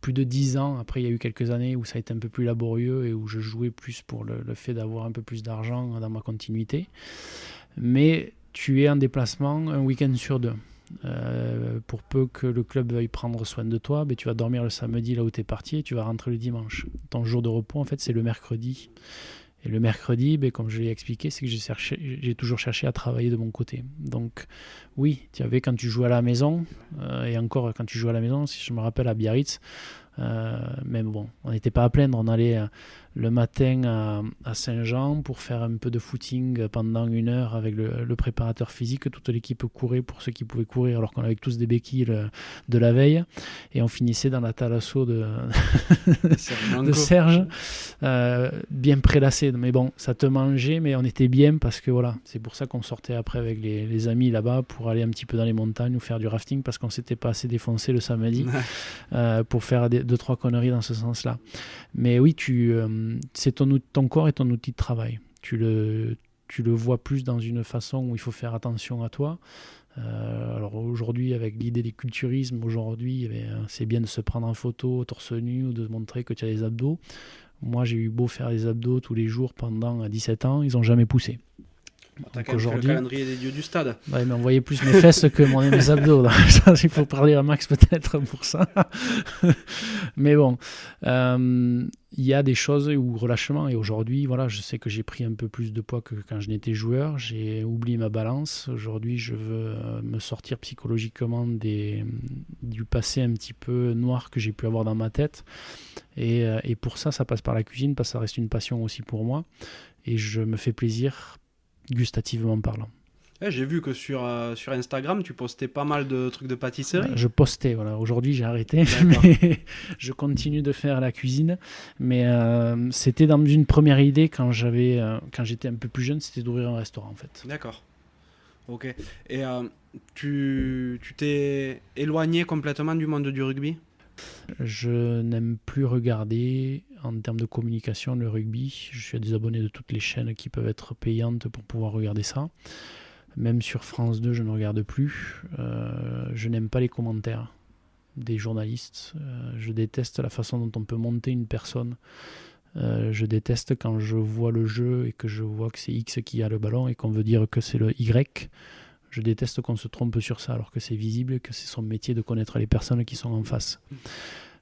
plus de 10 ans. Après, il y a eu quelques années où ça a été un peu plus laborieux et où je jouais plus pour le fait d'avoir un peu plus d'argent dans ma continuité. Mais tu es en déplacement un week-end sur 2. Pour peu que le club veuille prendre soin de toi, tu vas dormir le samedi là où tu es parti et tu vas rentrer le dimanche. Ton jour de repos, en fait, c'est le mercredi. Et le mercredi, comme je l'ai expliqué, c'est que j'ai toujours cherché à travailler de mon côté. Donc oui, tu avais quand tu jouais à la maison, et encore quand tu jouais à la maison, si je me rappelle à Biarritz, même bon, on n'était pas à plaindre, on allait le matin à Saint-Jean pour faire un peu de footing pendant 1 heure avec le préparateur physique. Toute l'équipe courait pour ceux qui pouvaient courir alors qu'on avait tous des béquilles de la veille, et on finissait dans la thalasso de Serge, bien prélassé. Mais bon, ça te mangeait, mais on était bien parce que voilà, c'est pour ça qu'on sortait après avec les amis là-bas pour aller un petit peu dans les montagnes ou faire du rafting parce qu'on s'était pas assez défoncé le samedi pour faire 2-3 conneries dans ce sens-là. Mais oui, c'est ton corps est ton outil de travail. Tu le vois plus dans une façon où il faut faire attention à toi. Alors aujourd'hui, avec l'idée du culturisme, c'est bien de se prendre en photo torse nu ou de montrer que tu as des abdos. Moi, j'ai eu beau faire des abdos tous les jours pendant 17 ans, ils n'ont jamais poussé. T'as quand même fait le calendrier des dieux du stade. Ouais, mais on voyait plus mes fesses que mes abdos. Il faut parler à Max peut-être pour ça. Mais bon, il y a des choses où relâchement. Et aujourd'hui, voilà, je sais que j'ai pris un peu plus de poids que quand je n'étais joueur. J'ai oublié ma balance. Aujourd'hui, je veux me sortir psychologiquement du passé un petit peu noir que j'ai pu avoir dans ma tête. Et pour ça passe par la cuisine parce que ça reste une passion aussi pour moi. Et je me fais plaisir gustativement parlant. J'ai vu que sur Instagram, tu postais pas mal de trucs de pâtisserie. Je postais, voilà. Aujourd'hui, j'ai arrêté, mais je continue de faire la cuisine. Mais c'était dans une première idée quand j'étais un peu plus jeune, c'était d'ouvrir un restaurant, en fait. D'accord. Ok. Et tu t'es éloigné complètement du monde du rugby ? Je n'aime plus regarder, en termes de communication, le rugby. Je suis désabonné de toutes les chaînes qui peuvent être payantes pour pouvoir regarder ça. Même sur France 2, je ne regarde plus. Je n'aime pas les commentaires des journalistes. Je déteste la façon dont on peut monter une personne. Je déteste quand je vois le jeu et que je vois que c'est X qui a le ballon et qu'on veut dire que c'est le Y. Je déteste qu'on se trompe sur ça alors que c'est visible et que c'est son métier de connaître les personnes qui sont en face.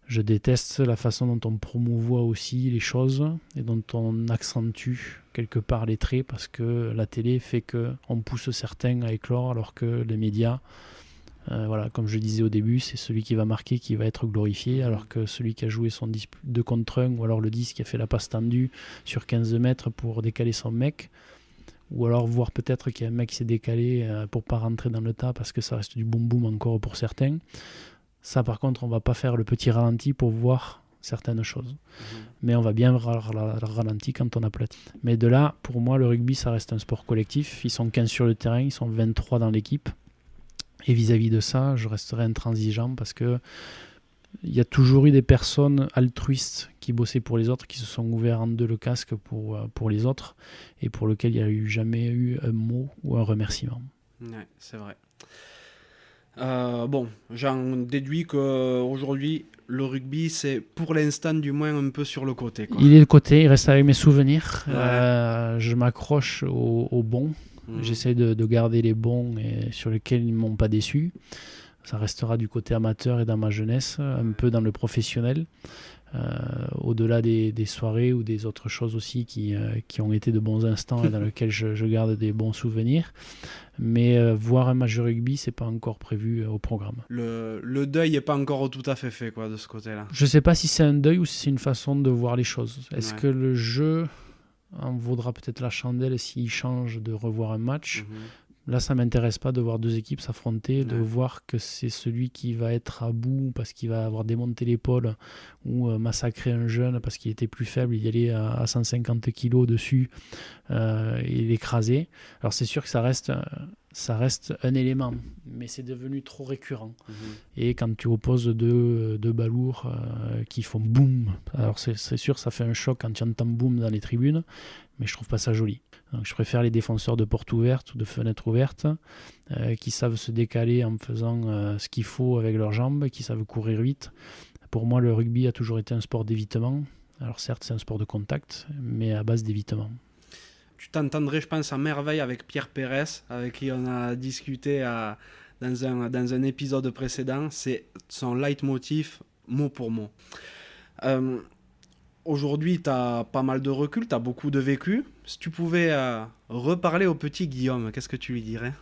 Je déteste la façon dont on promouvoit aussi les choses et dont on accentue quelque part les traits parce que la télé fait qu'on pousse certains à éclore alors que les médias, voilà, comme je disais au début, c'est celui qui va marquer qui va être glorifié alors que celui qui a joué son 2 contre 1 ou alors le 10 qui a fait la passe tendue sur 15 mètres pour décaler son mec ou alors voir peut-être qu'il y a un mec qui s'est décalé pour pas rentrer dans le tas parce que ça reste du boum boum encore pour certains. Ça, par contre, on va pas faire le petit ralenti pour voir certaines choses. Mais on va bien voir le ralenti quand on aplatit. Mais de là, pour moi, le rugby, ça reste un sport collectif. Ils sont 15 sur le terrain, ils sont 23 dans l'équipe. Et vis-à-vis de ça, je resterai intransigeant parce que il y a toujours eu des personnes altruistes qui bossaient pour les autres, qui se sont ouverts en deux le casque pour les autres et pour lesquels il n'y a jamais eu un mot ou un remerciement. Ouais, c'est vrai. Bon, j'en déduis qu'aujourd'hui, le rugby, c'est pour l'instant du moins un peu sur le côté, quoi. Il est de côté, il reste avec mes souvenirs. Ouais. Je m'accroche aux bons. J'essaie de garder les bons et sur lesquels ils ne m'ont pas déçu. Ça restera du côté amateur et dans ma jeunesse, un peu dans le professionnel. Au-delà des soirées ou des autres choses aussi qui ont été de bons instants et dans lesquels je garde des bons souvenirs. Mais voir un match de rugby, c'est pas encore prévu au programme. Le deuil n'est pas encore tout à fait fait, quoi, de ce côté-là. Je sais pas si c'est un deuil ou si c'est une façon de voir les choses. Est-ce que le jeu en vaudra peut-être la chandelle s'il change de revoir un match ? Là, ça ne m'intéresse pas de voir deux équipes s'affronter, de voir que c'est celui qui va être à bout parce qu'il va avoir démonté l'épaule ou massacré un jeune parce qu'il était plus faible, il y allait à 150 kilos dessus et l'écraser. Alors c'est sûr que ça reste un élément, mais c'est devenu trop récurrent. Et quand tu opposes deux balourds qui font boum, alors c'est sûr ça fait un choc quand tu entends boum dans les tribunes, mais je trouve pas ça joli. Donc je préfère les défenseurs de porte ouverte ou de fenêtre ouverte qui savent se décaler en faisant ce qu'il faut avec leurs jambes, qui savent courir vite. Pour moi, le rugby a toujours été un sport d'évitement. Alors certes, c'est un sport de contact, mais à base d'évitement. Tu t'entendrais, je pense, à merveille avec Pierre Pérez, avec qui on a discuté dans un épisode précédent. C'est son leitmotiv, mot pour mot. Aujourd'hui, tu as pas mal de recul, tu as beaucoup de vécu. Si tu pouvais reparler au petit Guillaume, qu'est-ce que tu lui dirais ?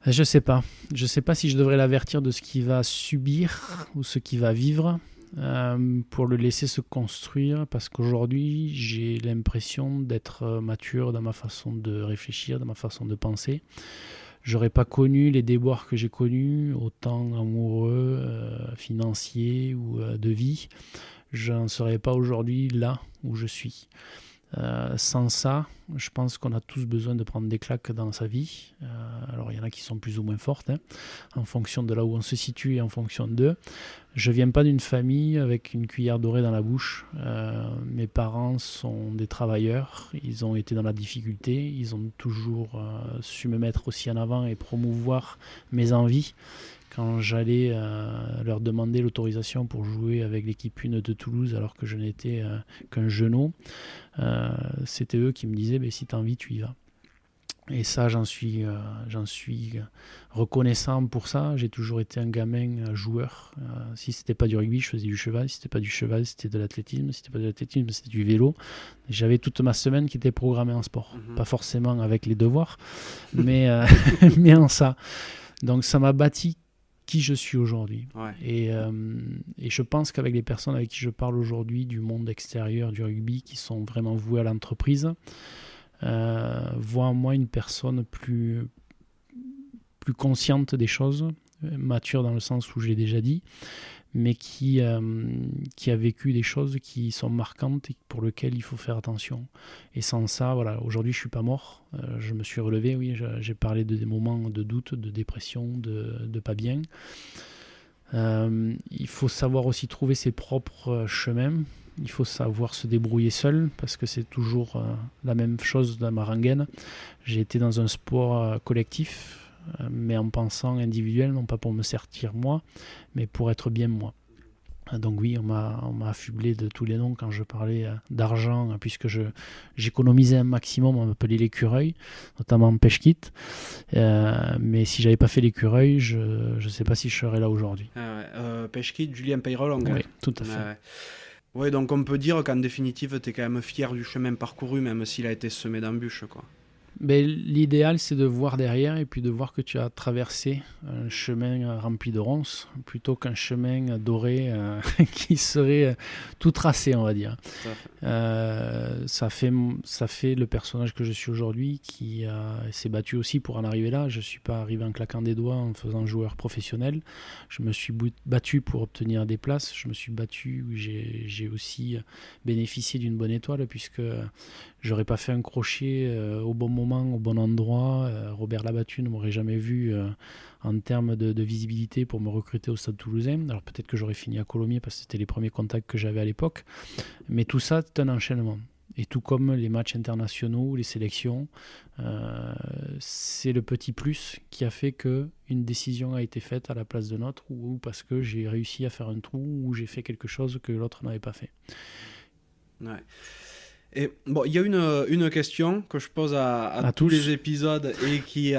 Je sais pas. Je sais pas si je devrais l'avertir de ce qu'il va subir ou ce qu'il va vivre pour le laisser se construire, parce qu'aujourd'hui, j'ai l'impression d'être mature dans ma façon de réfléchir, dans ma façon de penser. J'aurais pas connu les déboires que j'ai connus, autant amoureux, financiers ou de vie. Je n'en serais pas aujourd'hui là où je suis. Sans ça, je pense qu'on a tous besoin de prendre des claques dans sa vie. Alors il y en a qui sont plus ou moins fortes, en fonction de là où on se situe et en fonction d'eux. Je ne viens pas d'une famille avec une cuillère dorée dans la bouche. Mes parents sont des travailleurs, ils ont été dans la difficulté, ils ont toujours su me mettre aussi en avant et promouvoir mes envies. Quand j'allais leur demander l'autorisation pour jouer avec l'équipe 1 de Toulouse alors que je n'étais qu'un genou, c'était eux qui me disaient si tu as envie, tu y vas. Et ça, j'en suis reconnaissant pour ça. J'ai toujours été un gamin joueur. Si c'était pas du rugby, je faisais du cheval. Si c'était pas du cheval, c'était de l'athlétisme. Si c'était pas de l'athlétisme, c'était du vélo. J'avais toute ma semaine qui était programmée en sport. Pas forcément avec les devoirs, mais en ça. Donc ça m'a bâti qui je suis aujourd'hui. Ouais. Et je pense qu'avec les personnes avec qui je parle aujourd'hui du monde extérieur du rugby, qui sont vraiment vouées à l'entreprise, voit en moi une personne plus consciente des choses, mature dans le sens où je l'ai déjà dit, mais qui a vécu des choses qui sont marquantes et pour lesquelles il faut faire attention. Et sans ça, voilà, aujourd'hui je ne suis pas mort, je me suis relevé, oui, j'ai parlé de des moments de doute, de dépression, de pas bien. Il faut savoir aussi trouver ses propres chemins, il faut savoir se débrouiller seul, parce que c'est toujours la même chose dans ma rengaine. J'ai été dans un sport collectif, mais en pensant individuel, non pas pour me servir moi, mais pour être bien moi. Donc oui, on m'a affublé de tous les noms quand je parlais d'argent, puisque j'économisais un maximum, on m'appelait l'écureuil, notamment Pêche-Kit. Mais si j'avais pas fait l'écureuil, je ne sais pas si je serais là aujourd'hui. Pêche-Kit, Julien Peyrolong. Oui, tout à fait. Oui, donc on peut dire qu'en définitive, tu es quand même fier du chemin parcouru, même s'il a été semé d'embûches, quoi. Ben, l'idéal, c'est de voir derrière et puis de voir que tu as traversé un chemin rempli de ronces plutôt qu'un chemin doré qui serait tout tracé, on va dire. Ça fait le personnage que je suis aujourd'hui qui s'est battu aussi pour en arriver là. Je ne suis pas arrivé en claquant des doigts en faisant joueur professionnel. Je me suis battu pour obtenir des places. Je me suis battu, j'ai aussi bénéficié d'une bonne étoile puisque j'aurais pas fait un crochet au bon moment, au bon endroit. Robert Labattu ne m'aurait jamais vu en termes de visibilité pour me recruter au Stade Toulousain. Alors peut-être que j'aurais fini à Colomiers parce que c'était les premiers contacts que j'avais à l'époque. Mais tout ça, c'est un enchaînement. Et tout comme les matchs internationaux, les sélections, c'est le petit plus qui a fait qu'une décision a été faite à la place de l'autre ou parce que j'ai réussi à faire un trou ou j'ai fait quelque chose que l'autre n'avait pas fait. Ouais. Et bon, il y a une question que je pose à tous les épisodes et qui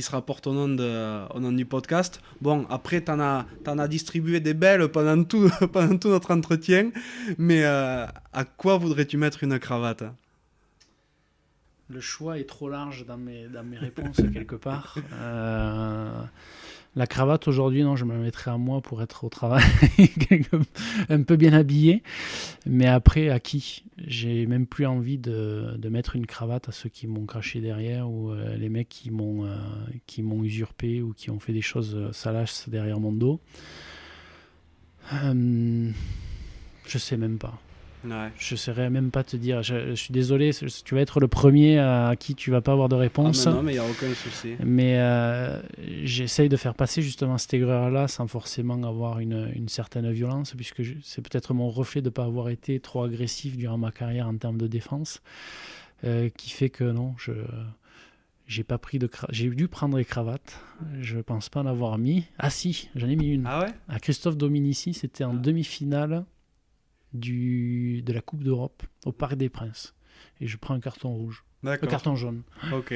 se rapporte au nom du podcast. Bon, après, t'en as distribué des belles pendant tout notre entretien, mais à quoi voudrais-tu mettre une cravate ? Le choix est trop large dans mes réponses quelque part. La cravate aujourd'hui, non, je me la mettrais à moi pour être au travail, un peu bien habillé. Mais après, à qui ? J'ai même plus envie de mettre une cravate à ceux qui m'ont craché derrière ou les mecs qui m'ont usurpé ou qui ont fait des choses salaces derrière mon dos. Je sais même pas. Ouais. Je ne saurais même pas te dire. Je suis désolé, tu vas être le premier à qui tu vas pas avoir de réponse. Ah, mais non, mais il n'y a aucun souci. Mais j'essaye de faire passer justement cette aigreur-là sans forcément avoir une certaine violence, puisque c'est peut-être mon reflet de ne pas avoir été trop agressif durant ma carrière en termes de défense, qui fait que non, j'ai pas pris j'ai dû prendre les cravates. Je pense pas en avoir mis. Ah si, j'en ai mis une. Ah ouais ? À Christophe Dominici, c'était en demi-finale de la Coupe d'Europe au Parc des Princes. Et je prends un carton rouge. Un carton jaune. Ok.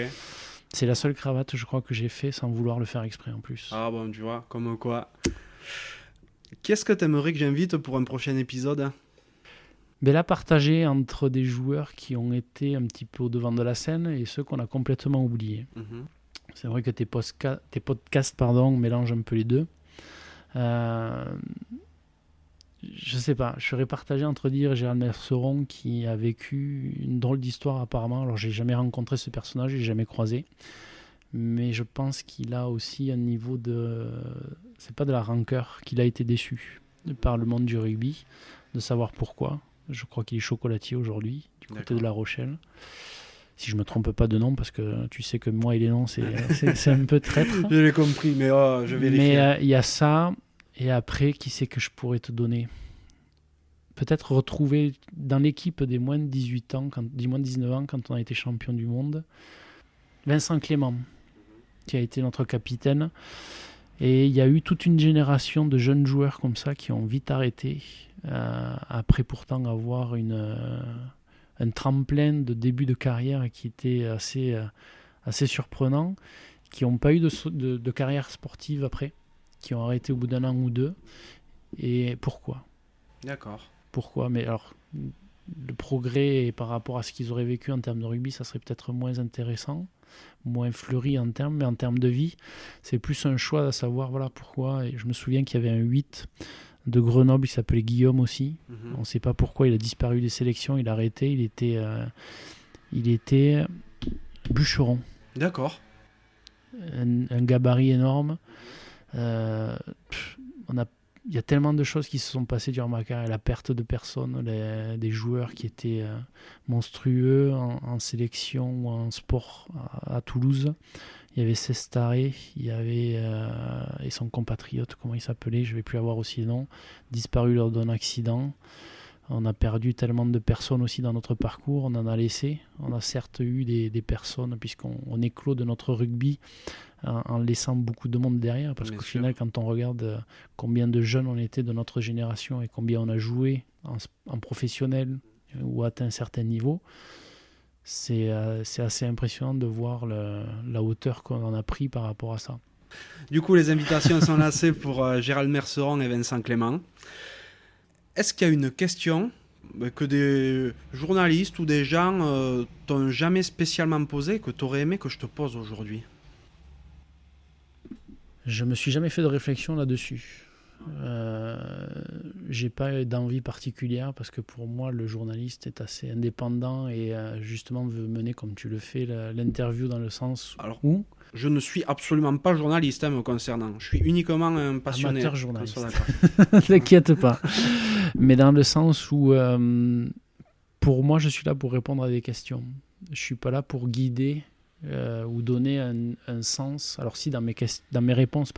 C'est la seule cravate, je crois, que j'ai fait sans vouloir le faire exprès en plus. Ah bon, tu vois, comme quoi. Qu'est-ce que tu aimerais que j'invite pour un prochain épisode ? Ben là, partager entre des joueurs qui ont été un petit peu au devant de la scène et ceux qu'on a complètement oubliés. Mm-hmm. C'est vrai que tes podcasts mélangent un peu les deux. Je sais pas, je serais partagé entre dire Gérald Merceron qui a vécu une drôle d'histoire apparemment. Alors j'ai jamais rencontré ce personnage, j'ai jamais croisé, mais je pense qu'il a aussi un niveau c'est pas de la rancœur, qu'il a été déçu par le monde du rugby, de savoir pourquoi. Je crois qu'il est chocolatier aujourd'hui du côté de La Rochelle. Si je me trompe pas de nom, parce que tu sais que moi et les noms c'est un peu traître. Je l'ai compris, mais je vérifie. Mais il y a ça. Et après, qui c'est que je pourrais te donner ? Peut-être retrouver dans l'équipe des moins de 18 ans, des moins de 19 ans, quand on a été champion du monde, Vincent Clément, qui a été notre capitaine. Et il y a eu toute une génération de jeunes joueurs comme ça qui ont vite arrêté, après pourtant avoir un tremplin de début de carrière qui était assez surprenant, qui n'ont pas eu de carrière sportive après, qui ont arrêté au bout d'un an ou deux. Et pourquoi ? D'accord. Pourquoi ? Mais alors, le progrès par rapport à ce qu'ils auraient vécu en termes de rugby, ça serait peut-être moins intéressant, moins fleuri en termes, mais en termes de vie, c'est plus un choix à savoir voilà pourquoi. Et je me souviens qu'il y avait un 8 de Grenoble, il s'appelait Guillaume aussi. On ne sait pas pourquoi il a disparu des sélections, il a arrêté, il était bûcheron. D'accord. Un gabarit énorme. Il y a tellement de choses qui se sont passées durant ma carrière. La perte de personnes, des joueurs qui étaient monstrueux en sélection ou en sport à Toulouse. Il y avait Cestaré, il y avait et son compatriote, comment il s'appelait, je ne vais plus avoir aussi le nom, disparu lors d'un accident. On a perdu tellement de personnes aussi dans notre parcours, on en a laissé. On a certes eu des personnes, puisqu'on éclot de notre rugby en laissant beaucoup de monde derrière, parce qu'au final, quand on regarde combien de jeunes on était de notre génération et combien on a joué en professionnel ou atteint un certain niveau, c'est assez impressionnant de voir la hauteur qu'on en a pris par rapport à ça. Du coup, les invitations sont lancées pour Gérald Merceron et Vincent Clément. Est-ce qu'il y a une question que des journalistes ou des gens t'ont jamais spécialement posée, que tu aurais aimé que je te pose aujourd'hui ? Je me suis jamais fait de réflexion là-dessus. J'ai pas d'envie particulière parce que pour moi le journaliste est assez indépendant et justement veut mener comme tu le fais l'interview dans le sens où je ne suis absolument pas journaliste me concernant, je suis uniquement un passionné. Amateur journaliste. T'inquiète pas, mais dans le sens où pour moi je suis là pour répondre à des questions, je suis pas là pour guider ou donner un sens. Alors si dans mes réponses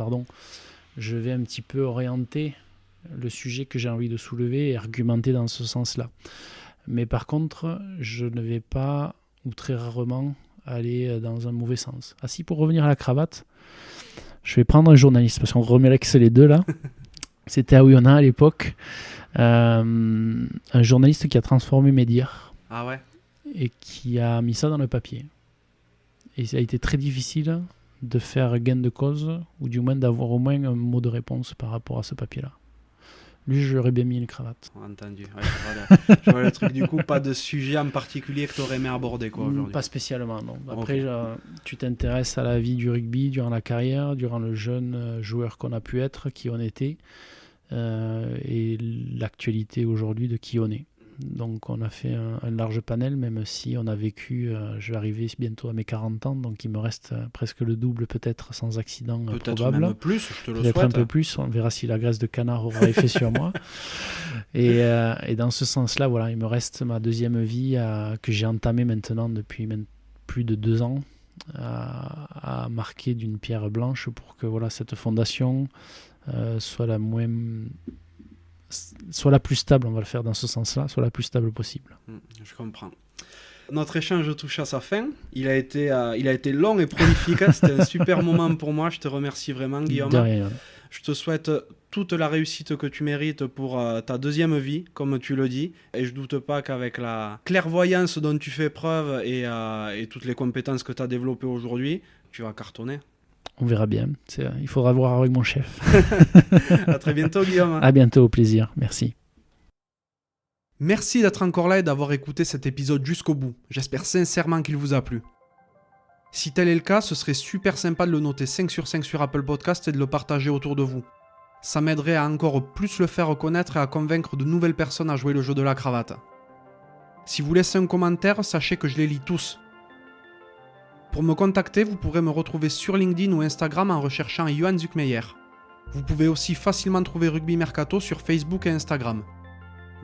je vais un petit peu orienter le sujet que j'ai envie de soulever et argumenter dans ce sens-là. Mais par contre, je ne vais pas, ou très rarement, aller dans un mauvais sens. Ah si, pour revenir à la cravate, je vais prendre un journaliste, parce qu'on remélaxe les deux là. C'était à Oyonnax à l'époque. Un journaliste qui a transformé mes dires. Ah ouais. Et qui a mis ça dans le papier. Et ça a été très difficile de faire gain de cause, ou du moins d'avoir au moins un mot de réponse par rapport à ce papier-là. Lui, j'aurais bien mis une cravate. Entendu. Ouais, je vois le truc. Du coup, pas de sujet en particulier que tu aurais aimé aborder aujourd'hui. Pas spécialement, non. Après, tu t'intéresses à la vie du rugby durant la carrière, durant le jeune joueur qu'on a pu être, qui on était, et l'actualité aujourd'hui de qui on est. Donc on a fait un large panel, même si on a vécu, je vais arriver bientôt à mes 40 ans, donc il me reste presque le double peut-être sans accident peut-être probable. Même plus, je te le peut-être souhaite. Un peu plus, on verra si la graisse de canard aura effet sur moi. Et dans ce sens-là, voilà, il me reste ma deuxième vie que j'ai entamée maintenant depuis plus de 2 ans, à marquer d'une pierre blanche pour que voilà, cette fondation soit la plus stable, on va le faire dans ce sens-là, soit la plus stable possible. Je comprends. Notre échange touche à sa fin. Il a été long et prolifique. C'était un super moment pour moi. Je te remercie vraiment, Guillaume. De rien. Je te souhaite toute la réussite que tu mérites pour ta deuxième vie, comme tu le dis. Et je doute pas qu'avec la clairvoyance dont tu fais preuve et toutes les compétences que tu as développées aujourd'hui, tu vas cartonner. On verra bien. Il faudra voir avec mon chef. À très bientôt, Guillaume. À bientôt, au plaisir. Merci. Merci d'être encore là et d'avoir écouté cet épisode jusqu'au bout. J'espère sincèrement qu'il vous a plu. Si tel est le cas, ce serait super sympa de le noter 5 sur 5 sur Apple Podcast et de le partager autour de vous. Ça m'aiderait à encore plus le faire connaître et à convaincre de nouvelles personnes à jouer le jeu de la cravate. Si vous laissez un commentaire, sachez que je les lis tous. Pour me contacter, vous pourrez me retrouver sur LinkedIn ou Instagram en recherchant Johan Zuckmeyer. Vous pouvez aussi facilement trouver Rugby Mercato sur Facebook et Instagram.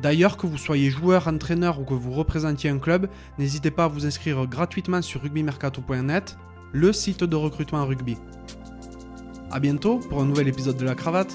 D'ailleurs, que vous soyez joueur, entraîneur ou que vous représentiez un club, n'hésitez pas à vous inscrire gratuitement sur rugbymercato.net, le site de recrutement rugby. A bientôt pour un nouvel épisode de La Cravate.